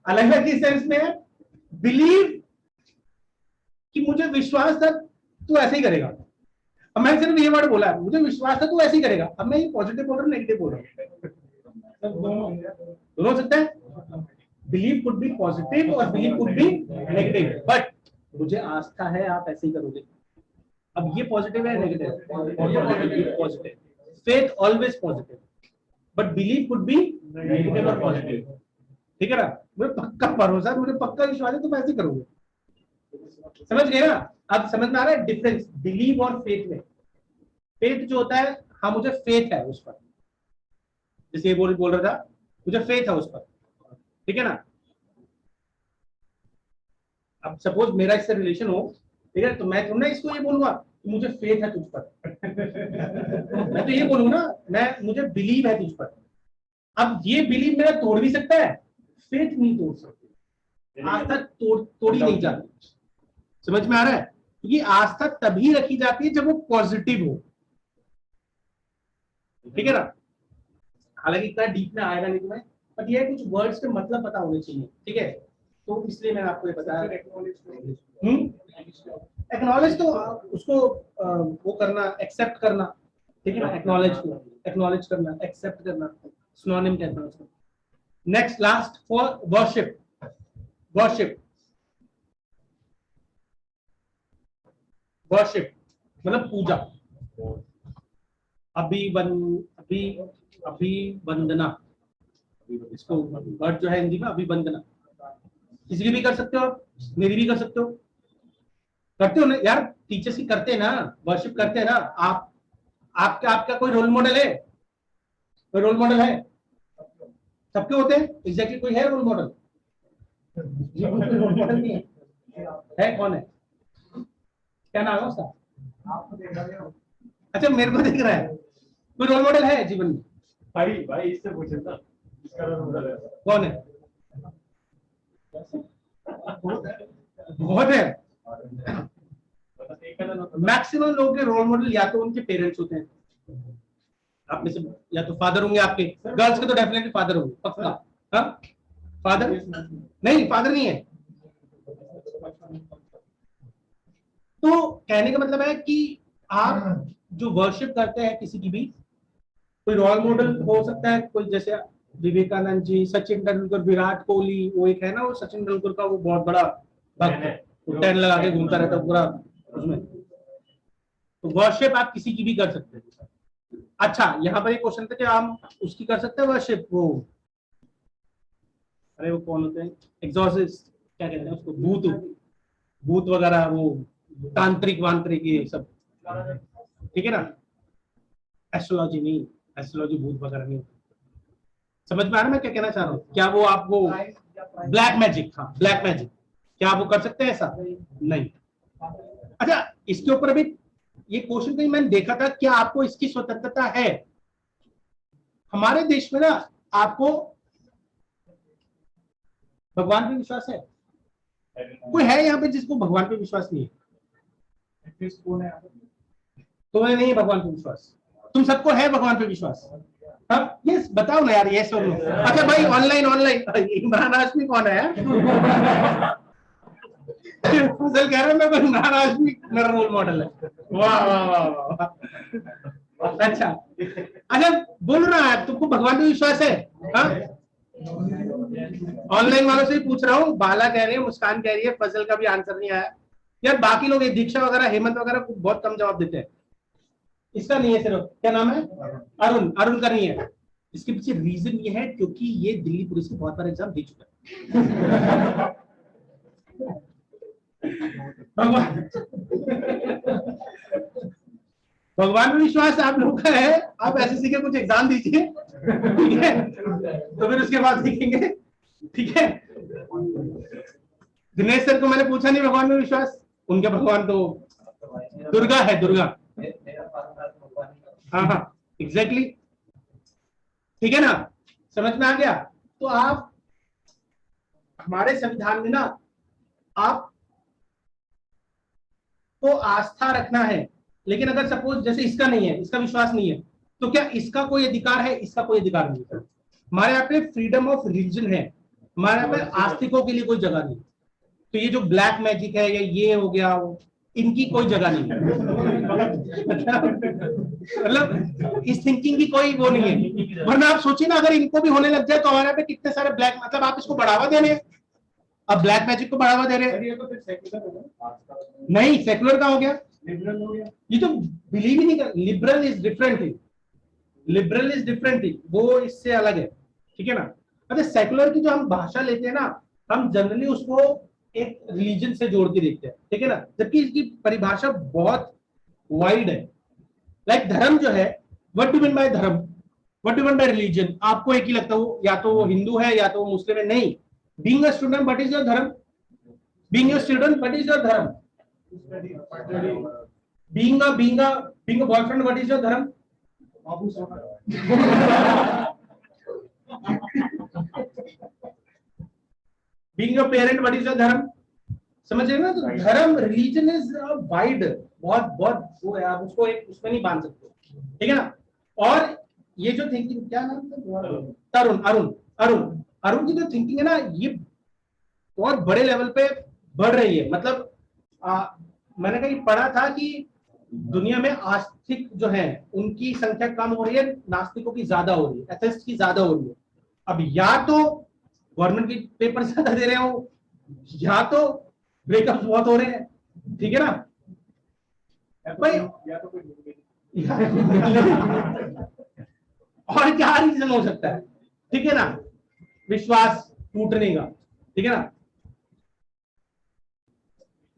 अलग अलग किस सेंस में है? बिलीव कि मुझे विश्वास था तू ऐसे ही करेगा। अब मैंने सिर्फ ये वर्ड बोला है, मुझे विश्वास था तू ऐसे ही करेगा। अब मैं ये पॉजिटिव बोल रहा हूँ, नेगेटिव बोल रहा हूँ, दोनों हो सकता है। बिलीव कुड बी पॉजिटिव और believe could be negative, but मुझे आस्था है आप ऐसे ही करोगे। अब ये पॉजिटिव है negative? Positive. Faith always positive, but believe could be negative और पॉजिटिव, ठीक है ना। मुझे पक्का भरोसा, मुझे पक्का विश्वास है, तुम ऐसे ही करोगे। समझ गए ना? अब समझ में आ रहा है डिफरेंस बिलीव और फेथ में। फेथ जो होता है, हाँ मुझे फेथ है उस पर, जैसे ये बोल रहा था, मुझे फेथ है उस पर, ठीक है ना। अब सपोज मेरा इससे रिलेशन हो, ठीक है, तो मैं थोड़ा इसको ये बोलूंगा कि मुझे फेथ है तुझ पर। मैं तो ये बोलूंगा ना, मैं मुझे बिलीव है तुझ पर। अब ये बिलीव मेरा तोड़ भी सकता है, फेथ नहीं तोड़ सकती, आस्था तोड़ी नहीं जाती। समझ में आ रहा है? क्योंकि आस्था तभी रखी जाती है जब वो पॉजिटिव हो, ठीक है ना। हालांकि इतना डीप में आएगा नहीं तुम्हें, बट ये कुछ वर्ड्स के मतलब पता होने चाहिए, ठीक है। तो इसलिए मैंने आपको ये बताया। एक्नॉलेज तो उसको वो करना, एक्सेप्ट करना, ठीक है ना। एक्नॉलेज करना, एक्सेप्ट करना, सिनोनिम कहते हैं उसको। Next last for worship. Worship मतलब पूजा। अभिवंदना, इसको बट जो है हिंदी में अभी बंद करना, किसी की भी कर सकते हो आप, मेरी भी कर सकते हो, करते हो ना यार, टीचर्स की करते हैं ना, वर्शिप करते हैं ना आप, आपका आपका कोई रोल मॉडल है, कोई रोल मॉडल है, सबके होते हैं एग्जैक्टली, कोई है रोल मॉडल? रोल मॉडल नहीं है, कौन है, क्या नाम है उसका? आपको देख रहे हो? अच्छा मेरे को दिख रहा है, कोई रोल मॉडल है जीवन में? भाई भाई इससे पूछे ना, इसका रोल मॉडल है। कौन है? बहुत है, मैक्सिमम लोगों के रोल मॉडल या तो उनके पेरेंट्स होते हैं, आप में से या तो फादर होंगे आपके, गर्ल्स के तो डेफिनेटली फादर होंगे पक्का। हाँ फादर नहीं, फादर नहीं है। तो कहने का मतलब है कि आप जो वर्शिप करते हैं किसी की भी, कोई रोल मॉडल हो सकता है, कोई जैसे विवेकानंद जी, सचिन तेंदुलकर, विराट कोहली, वो एक है ना, वो सचिन तेंदुलकर का वो बहुत बड़ा भक्त है, वो टेन लगा के घूमता रहता पूरा उसमें। तो वर्शिप आप किसी की भी कर सकते हैं। अच्छा यहाँ पर एक क्वेश्चन था कि हम उसकी कर सकते हैं वर्शिप, वो अरे वो कौन होते हैं, एग्जॉर्सिस्ट क्या कहते हैं उसको, भूत भूत वगैरह, वो तांत्रिक वांत्रिक ये सब, ठीक है ना। एस्ट्रोलॉजी नहीं, एस्ट्रोलॉजी भूत वगैरह नहीं, समझ में आ रहा है मैं क्या कहना चाह रहा हूँ? क्या वो आपको ब्लैक मैजिक, हाँ ब्लैक मैजिक, क्या आप वो कर सकते हैं ऐसा? नहीं। अच्छा इसके ऊपर अभी ये क्वेश्चन कहीं मैंने देखा था, क्या आपको इसकी स्वतंत्रता है? हमारे देश में ना आपको भगवान पे विश्वास है? कोई है यहाँ पे जिसको भगवान पे विश्वास नहीं है? तुम्हें नहीं है भगवान पे विश्वास, तुम सबको है भगवान पे विश्वास? हाँ यस बताओ ना यार, यस और नो। अच्छा भाई ऑनलाइन ऑनलाइन इमरान हाशमी कौन है? फजल कह रहा है मैं इमरान हाशमी मेरा रोल मॉडल है। वाह वाह वाह वाह। अच्छा अच्छा बोलो ना यार, तुमको भगवान पे विश्वास है? हाँ ऑनलाइन वालों से ही पूछ रहा हूँ, बाला कह रही है, मुस्कान कह रही है, फजल का भी आंसर नहीं आया यार। बाकी लोग दीक्षा वगैरह, हेमंत वगैरह बहुत कम जवाब देते हैं। इसका नहीं है सिर्फ, क्या नाम है? अरुण, अरुण का नहीं है। इसके पीछे रीजन ये है क्योंकि ये दिल्ली पुलिस के बहुत बार एग्जाम दे चुका है। भगवान में विश्वास आप लोगों का है, आप एसएससी के कुछ एग्जाम दीजिए, ठीक है, तो फिर उसके बाद देखेंगे, ठीक है। दिनेश सर को मैंने पूछा नहीं भगवान में विश्वास, उनके भगवान तो दुर्गा है, दुर्गा। हाँ हाँ एग्जैक्टली, ठीक है ना, समझ में आ गया। तो आप हमारे संविधान में ना आप को आस्था रखना है, लेकिन अगर सपोज जैसे इसका नहीं है, इसका विश्वास नहीं है, तो क्या इसका कोई अधिकार है? इसका कोई अधिकार नहीं है। हमारे यहाँ पे फ्रीडम ऑफ रिलीजन है, हमारे यहाँ पे आस्तिकों के लिए कोई जगह नहीं। तो ये जो ब्लैक मैजिक है या ये हो गया, इनकी कोई जगह नहीं है। मतलब इस थिंकिंग की कोई वो नहीं है। वरना आप सोचिए ना, अगर इनको भी होने लग जाए तो हमारे यहाँ पे कितने सारे ब्लैक, मतलब आप इसको बढ़ावा दे रहे हैं, अब ब्लैक मैजिक को बढ़ावा दे रहे हैं। नहीं सेकुलर का हो गया, लिबरल हो गया, ये तो बिलीव ही नहीं कर। Liberal is different thing, liberal is different thing, वो इससे अलग है, ठीक है ना। अच्छा सेकुलर की जो हम भाषा लेते हैं ना, हम जनरली उसको एक रिलीजन से जोड़ के देखते हैं, ठीक है ना, जबकि इसकी परिभाषा बहुत वाइड है। लाइक धर्म जो है, व्हाट डू मीन बाय धर्म, what do mean by religion? आपको एक ही लगता है वो या तो वो हिंदू है या तो वो मुस्लिम है। नहीं, being a student what is your dharma? Being a student what is your dharma? Being a boyfriend what is your dharma? Being a parent what is your dharma? समझ रहे ना, तो धर्म रिलीजन इज वाइड, बहुत बहुत वो है, आप उसको एक उसमें नहीं बांध सकते, ठीक है ना। और ये जो थिंकिंग, क्या नाम था? अरुण, अरुण अरुण अरुण की जो थिंकिंग है ना, ये बहुत बड़े लेवल पे बढ़ रही है। मतलब मैंने कहीं पढ़ा था कि दुनिया में आस्तिक जो है उनकी संख्या कम हो रही है, नास्तिकों की ज्यादा हो रही है, एथेइस्ट की ज्यादा हो रही है। अब या तो गवर्नमेंट के पेपर ज्यादा दे रहे हो, या तो ब्रेकअप बहुत हो रहे हैं, ठीक है ना भाई, या तो और क्या रीजन हो सकता है, ठीक है ना। विश्वास टूटने का, ठीक है ना।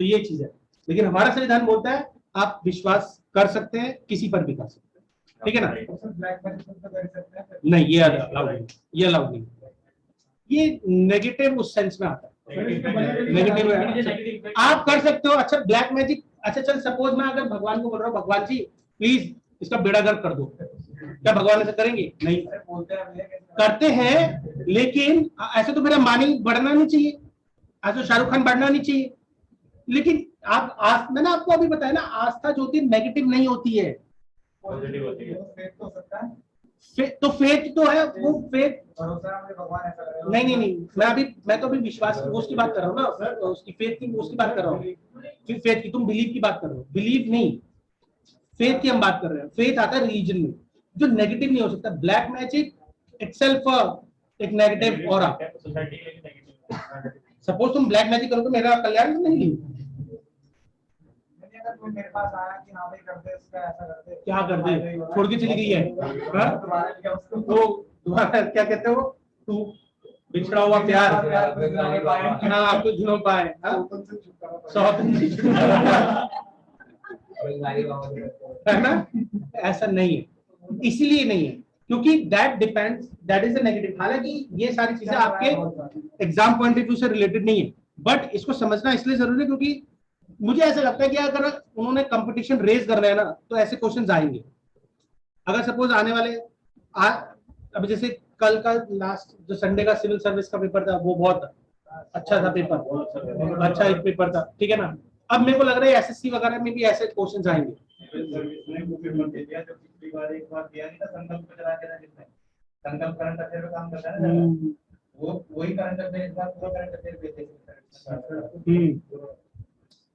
तो ये चीज है, लेकिन हमारा संविधान बोलता है आप विश्वास कर सकते हैं, किसी पर भी कर सकते हैं, ठीक है ना। ब्लैक मैजिक तो कर सकते हैं। नहीं, ये अलाउड नहीं, ये अलाउड नहीं, ये नेगेटिव उस सेंस में आता है। नेगेटिव है, आप कर सकते हो। अच्छा ब्लैक मैजिक, अच्छा चल सपोज मैं अगर भगवान को बोल रहा हूँ, भगवान जी प्लीज इसका बेड़ा गर्क कर दो, क्या भगवान ऐसा करेंगे? नहीं करते हैं, लेकिन ऐसे तो मेरा मानी बढ़ना नहीं चाहिए, ऐसे शाहरुख खान बढ़ना नहीं चाहिए। लेकिन आप मैंने आपको अभी बताया ना, आस्था जो होती है नेगेटिव नहीं होती है, पॉजिटिव होती है। हो सकता है, तो फेथ तो है, वो फेथ भरोसा है, भगवान ऐसा करेगा। नहीं, मैं तो अभी विश्वास वो उसकी बात कर रहा हूँ ना सर, उसकी फेथ की, उसकी बात कर रहा हूँ। फिर फेथ की, तुम बिलीव की बात कर रहे हो, बिलीव नहीं, फेथ की हम बात कर रहे हैं। फेथ आता है रिलीजन में, जो नेगेटिव नहीं हो सकता। ब्लैक मैजिक इटसेल्फ एक नेगेटिव ऑरा। सोसाइटी के लिए नेगेटिव। सपोज तुम ब्लैक मैजिक करो तो मेरा कल्याण तो नहीं। अगर कोई मेरे पास आया कि हाँ भाई कर दे इसका, ऐसा कर दे, क्या कर दे, छोड़ के चली गई है, हाँ? दोबारा लिया उसको, तो तुम्हारा क्या कहते हो, तू बिछड़ा हुआ प्यार, हाँ आपको झुनो पाए, है ना। ऐसा नहीं है, इसीलिए नहीं है क्योंकि that depends, that is a negative. हालांकि ये सारी चीजें आपके एग्जाम पॉइंट ऑफ व्यू से रिलेटेड नहीं है, बट इसको समझना इसलिए जरूरी है क्योंकि मुझे ऐसा लगता है कि अगर उन्होंने कंपटीशन रेज करना है ना, तो ऐसे क्वेश्चंस आएंगे। अगर सपोज आने वाले अब जैसे कल का लास्ट जो संडे का सिविल सर्विस का पेपर था, वो बहुत अच्छा था पेपर, अच्छा एक पेपर था, ठीक है ना। अब मेरे को लग रहा है एसएससी वगैरह में भी ऐसे क्वेश्चंस आएंगे। संकल्प करंट अफेयर में काम करता है ना, वो वही करंट अफेयर इस बार पूरा करंट अफेयर बेसिस।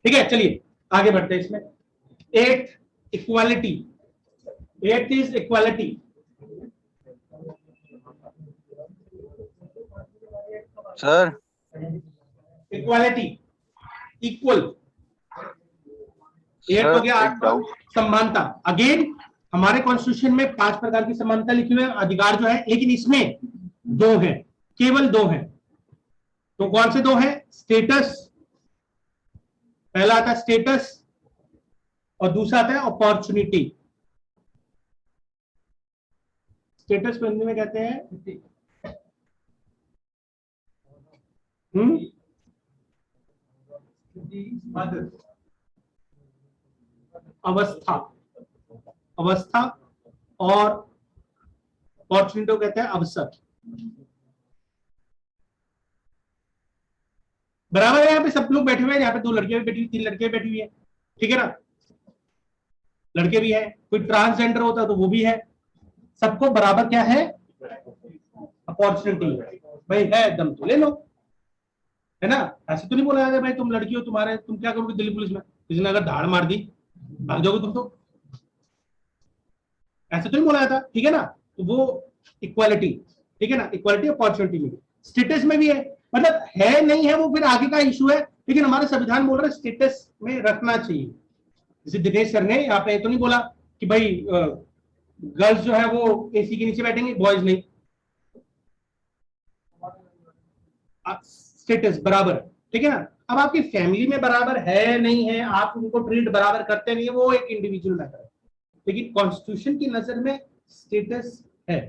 ठीक है, चलिए आगे बढ़ते हैं इसमें। 8 equality, 8 is equality. Sir equality, equal. 8 हो गया, 8 समानता। अगेन हमारे कॉन्स्टिट्यूशन में 5 प्रकार की समानता लिखी हुई है, अधिकार जो है, लेकिन इसमें 2 है, केवल 2 है। तो कौन से 2 है? स्टेटस, पहला आता है स्टेटस और दूसरा आता है अपॉर्चुनिटी। स्टेटस को हिंदी में कहते हैं अवस्था, अवस्था, और अपॉर्चुनिटी को कहते हैं अवसर। बराबर है, यहाँ पे सब लोग बैठे हुए हैं, यहाँ पे 2 लड़कियां भी बैठी हुई, 3 लड़कियां बैठी हुई है, ठीक है ना। लड़के भी है, कोई ट्रांसजेंडर होता तो वो भी है, सबको बराबर क्या है? अपॉर्चुनिटी। भाई है दम तो ले लो, है ना। ऐसे तो नहीं बोला जाता भाई तुम लड़की हो, तुम्हारे तुम क्या करोगे दिल्ली पुलिस में, किसी ने अगर धाड़ मार दी भाग जाओगे तुम, तो ऐसे तो नहीं बोला जाता, ठीक है ना। तो वो इक्वालिटी, ठीक है ना, इक्वालिटी अपॉर्चुनिटी में। स्टेटस में भी है, मतलब है नहीं है वो फिर आगे का इशू है, लेकिन हमारा संविधान बोल रहा है स्टेटस में रखना चाहिए। जैसे दिनेश सर ने यहाँ पे तो नहीं बोला कि भाई गर्ल्स जो है वो एसी के नीचे बैठेंगे, बॉयज नहीं। स्टेटस बराबर, ठीक है ना। अब आपकी फैमिली में बराबर है नहीं है, आप उनको ट्रीट बराबर करते नहीं है, वो एक इंडिविजुअल मैटर है, लेकिन कॉन्स्टिट्यूशन की नजर में स्टेटस है।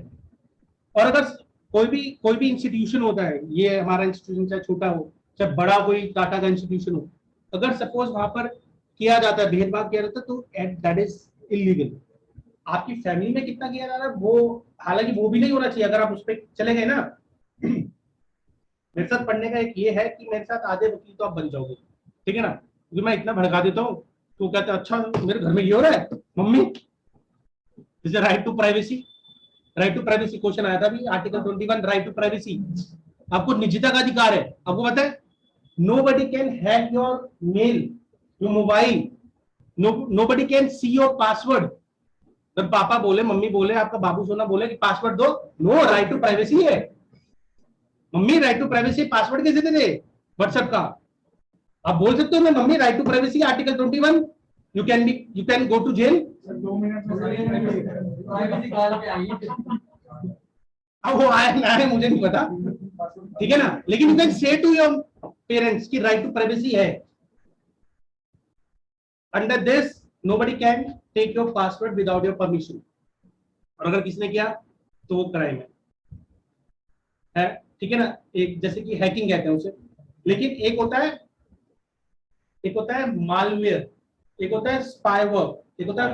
और अगर कोई भी इंस्टीट्यूशन होता है, ये हमारा इंस्टीट्यूशन चाहे छोटा हो चाहे बड़ा, कोई टाटा का इंस्टीट्यूशन हो, अगर सपोज वहां पर किया जाता है, भेदभाव किया जाता है, तो दैट इज इलीगल। आपकी फैमिली में कितना किया जा रहा है वो, हालांकि वो भी नहीं होना चाहिए। अगर आप उस पर चले गए ना, मेरे साथ पढ़ने का एक ये है कि मेरे साथ आधे वकील तो आप बन जाओगे, ठीक है ना, क्योंकि मैं इतना भड़का देता हूँ। तो कहते हैं अच्छा मेरे घर में ये हो रहा है mummy, is right to privacy. Right to privacy question आया था अभी, आर्टिकल 21, राइट टू प्राइवेसी। आपको निजता का अधिकार है। आपको पता है nobody can hack your mail, your mobile, nobody can see your password. जब पापा बोले, मम्मी बोले, आपका बाबू सोना बोले कि पासवर्ड दो, नो, राइट टू प्राइवेसी है। Mummy right to privacy, password कैसे दे दे व्हाट्सएप का? आप बोल सकते हो ना mummy right to privacy article 21, you can go to jail. 2 minute में अब वो आया ना है मुझे नहीं पता, ठीक है ना, लेकिन you can say to your parents की राइट टू प्राइवेसी है, under this nobody can take your password without your permission, और अगर किसी ने किया तो वो क्राइम है, ठीक है ना, एक जैसे कि हैकिंग कहते हैं उसे। लेकिन एक होता है मालवेयर, एक होता है स्पाईवेयर, एक होता है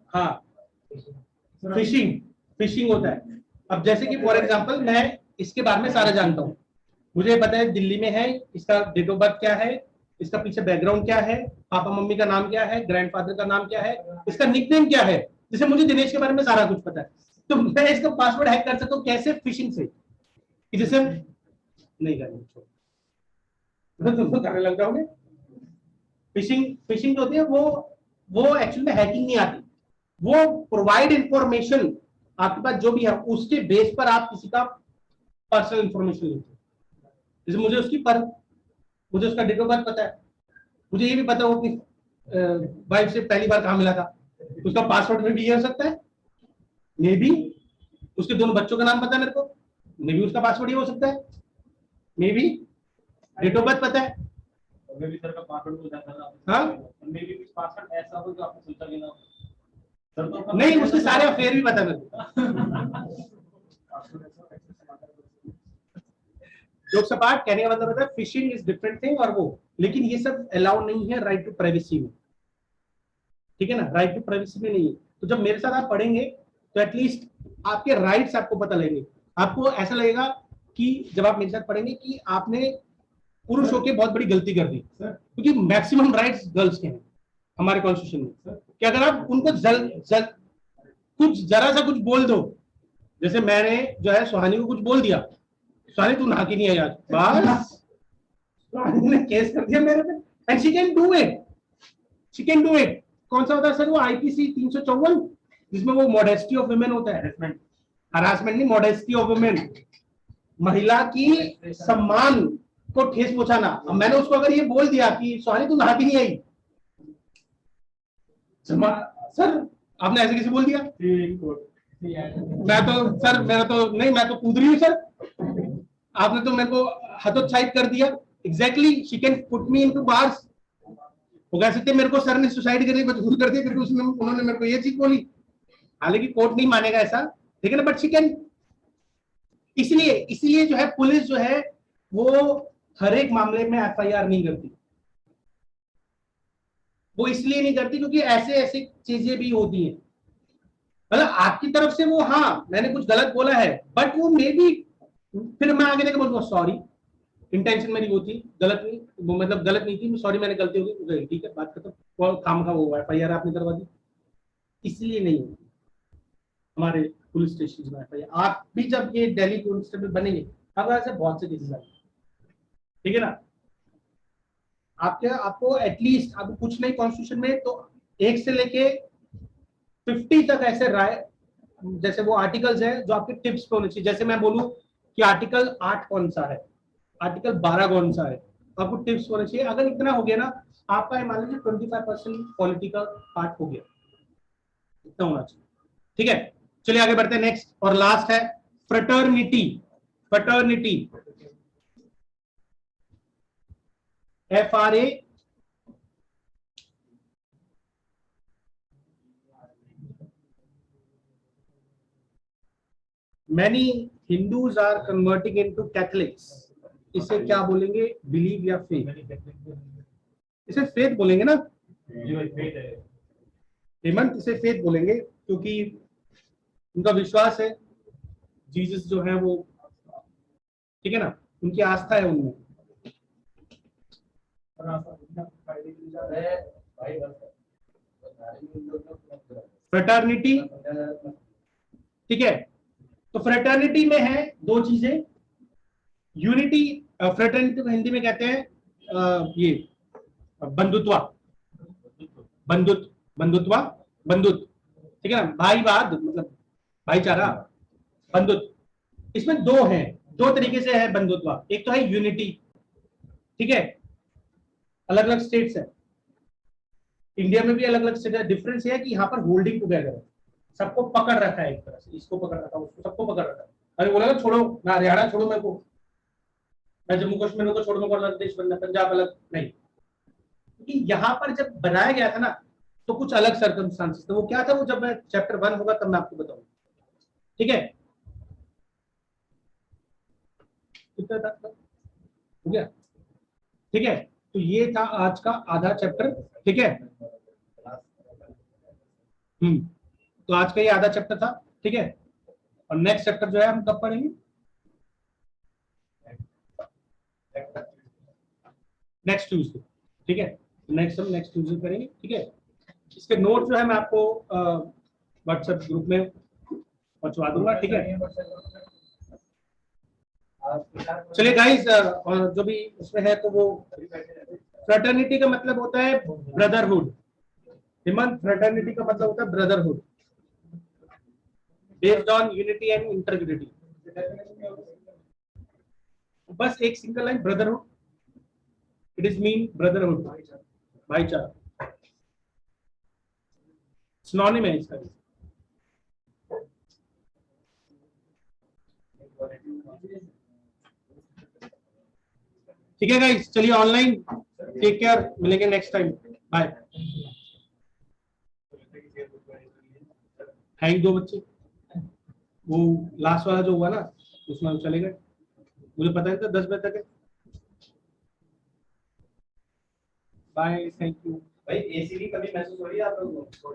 हाँ फिशिंग होता है। अब जैसे कि फॉर एग्जांपल मैं इसके बारे में सारा जानता हूँ, मुझे पता है दिल्ली में है, इसका डेट ऑफ बर्थ क्या है, इसका पीछे बैकग्राउंड क्या है, पापा मम्मी का नाम क्या है, ग्रैंडफादर का नाम क्या है, इसका निकनेम क्या है, जैसे मुझे दिनेश के बारे में सारा कुछ पता है, तो मैं इसका पासवर्ड हैक कर सकता हूँ कैसे, फिशिंग से, कि जैसे नहीं तुम तो करने लग जाओगे। फिशिंग जो होती है वो एक्चुअली में हैकिंग नहीं आती, वो प्रोवाइड इंफॉर्मेशन आपके पास जो भी है उसके बेस पर आप किसी का पर्सनल इंफॉर्मेशन लेते हैं। जैसे मुझे उसका डेट ऑफ बर्थ पता है, मुझे ये भी पता है वो अपनी वाइफ से पहली बार कहाँ मिला था, उसका पासवर्ड में भी ये हो सकता है, मे बी उसके दोनों बच्चों का नाम पता है मेरे को, मे बी उसका पासवर्ड ये हो सकता है, may be date of birth पता है। मे भी सर का पासवर्ड हो जाता है, हाँ मे भी कुछ पासवर्ड ऐसा हो जो आपने सोचा भी ना हो सर, तो नहीं, उसके सारे अफेयर भी पता है मेरे को। जोक्स अपार्ट, कहने का मतलब है फिशिंग इज डिफरेंट थिंग और वो, लेकिन ये सब अलाउ नहीं है राइट टू प्राइवेसी में, ठीक है ना, राइट टू प्राइवेसी में नहीं है। तो जब मेरे साथ आप पढ़ेंगे तो एटलीस्ट आपके राइट्स आपको पता लगेंगे, आपको ऐसा लगेगा कि जब आप मेरे साथ पढ़ेंगे कि आपने पुरुष होकर बहुत बड़ी गलती कर दी, क्योंकि मैक्सिमम राइट्स गर्ल्स के हैं हमारे कॉन्स्टिट्यूशन में, कि अगर आप उनको कुछ जरा सा कुछ बोल दो, जैसे मैंने जो है सुहानी को कुछ बोल दिया, सुहानी तू नहा के नहीं है यार, बस सुहानी ने केस कर दिया मेरे पे, and she can do it, कौन सा होता है सर वो आईपीसी 354, जिसमें वो मॉडेस्टी ऑफ वुमेन होता है, हरासमेंट नहीं, मॉडेस्टी ऑफ वुमेन, महिला की सम्मान को ठेस पहुंचाना। अब मैंने उसको अगर ये बोल दिया कि सुहानी तू नहा के नहीं आई, सर आपने ऐसे किसी बोल दिया, मैं तो सर मेरा तो नहीं, मैं तो कूद रही हूँ सर, आपने तो मेरे को हतोत्साहित कर दिया, exactly she can put me into bars. वो कह सकते मेरे को सर ने सुसाइड करने मजबूर कर दिया क्योंकि उसमें उन्होंने मेरे को ये चीज बोली, हालांकि कोर्ट नहीं मानेगा ऐसा, ठीक है ना, बट शी कैन, इसलिए जो है पुलिस जो है वो हर एक मामले में एफआईआर नहीं करती, वो इसलिए नहीं करती क्योंकि ऐसे चीजें भी होती हैं, मतलब आपकी तरफ से वो हाँ मैंने कुछ गलत बोला है, बट वो मे बी फिर मैं आगे देकर बोलूंगा सॉरी, इंटेंशन मेरी वो थी, गलत नहीं, वो मतलब गलत नहीं थी, सॉरी मैंने गलती होगी, ठीक है बात खत्म, वो काम का वो एफआईआर आपने करवा दी, इसलिए नहीं होती हमारे पुलिस स्टेशन में एफआईआर। आप भी जब ये दिल्ली कांस्टेबल बनेंगे अब ऐसे बहुत से केसेस आए, ठीक है ना, आपको एटलीस्ट आपको कुछ नहीं कॉन्स्टिट्यूशन में तो 1 से लेके 50 तक ऐसे राय, जैसे वो आर्टिकल्स है जो आपके टिप्स पे होने चाहिए, जैसे मैं बोलूं कि आर्टिकल 8 कौन सा है, आर्टिकल 12 कौन सा है, आपको टिप्स होने चाहिए। अगर इतना हो गया ना आपका मान लीजिए 25% पॉलिटी का पार्ट हो गया, इतना होना चाहिए, ठीक है। चलिए आगे बढ़ते हैं, नेक्स्ट और लास्ट है fraternity. FRA many Hindus are converting into Catholics, इसे क्या बोलेंगे, बिलीव या फेथ, इसे फेथ बोलेंगे ना हेमंत, इसे फेथ बोलेंगे क्योंकि उनका विश्वास है जीसस जो है वो, ठीक है ना, उनकी आस्था है उनमें। फ्रेटर्निटी, ठीक है, तो फ्रेटर्निटी में है 2 चीजें, यूनिटी, फ्रेटर्निटी को हिंदी में कहते हैं ये बंधुत्व, ठीक है ना, भाईवाद मतलब भाईचारा, बंधुत्व, इसमें 2 हैं, 2 तरीके से है बंधुत्व, एक तो है यूनिटी, ठीक है, अलग अलग स्टेट्स है, इंडिया में भी अलग अलग स्टेट है, डिफरेंस है कि यहाँ पर होल्डिंग टुगेदर है, सबको पकड़ रखा है, एक तरह से इसको पकड़ रखा है, उसको सबको पकड़ रखा है, अरे बोला ना छोड़ो, मैं हरियाणा छोड़ो मेरे को, मैं जम्मू कश्मीर को छोड़ो, मेरे को अलग देश बनना, पंजाब अलग नहीं। क्योंकि यहाँ पर जब बनाया गया था ना तो कुछ अलग सर्कमस्टांसेस थे। वो क्या था, वो जब मैं चैप्टर 1 होगा तब मैं आपको बताऊंगा, ठीक है। कितना था हो गया, ठीक है। तो ये था आज का आधा चैप्टर, ठीक है। तो आज का ये आधा चैप्टर था, ठीक है। और नेक्स्ट चैप्टर जो है हम कब पढ़ेंगे, नेक्स्ट ट्यूसडे, ठीक है। नेक्स्ट ट्यूसडे करेंगे, ठीक है। इसके नोट जो है मैं आपको व्हाट्सएप ग्रुप में पहुंचवा दूंगा, ठीक है। चलिए गाइस, जो भी उसमें है तो वो फ्रेटर्निटी का मतलब होता है ब्रदरहुड। हेमंत, फ्रेटर्निटी का मतलब होता है brotherhood based on unity and integrity. बस एक single line, brotherhood, it is mean brotherhood, भाईचारा, सिनोनिम है इसका। ठीक है गाइस, चलिए ऑनलाइन, टेक केयर, मिलेंगे नेक्स्ट टाइम, बाय। थैंक दो बच्चे, वो लास्ट वाला जो हुआ ना उसमें चले गए, मुझे पता नहीं था 10 बजे तक है। Bye, thank you. भाई एसी की कमी महसूस हो रही है आप लोगों को?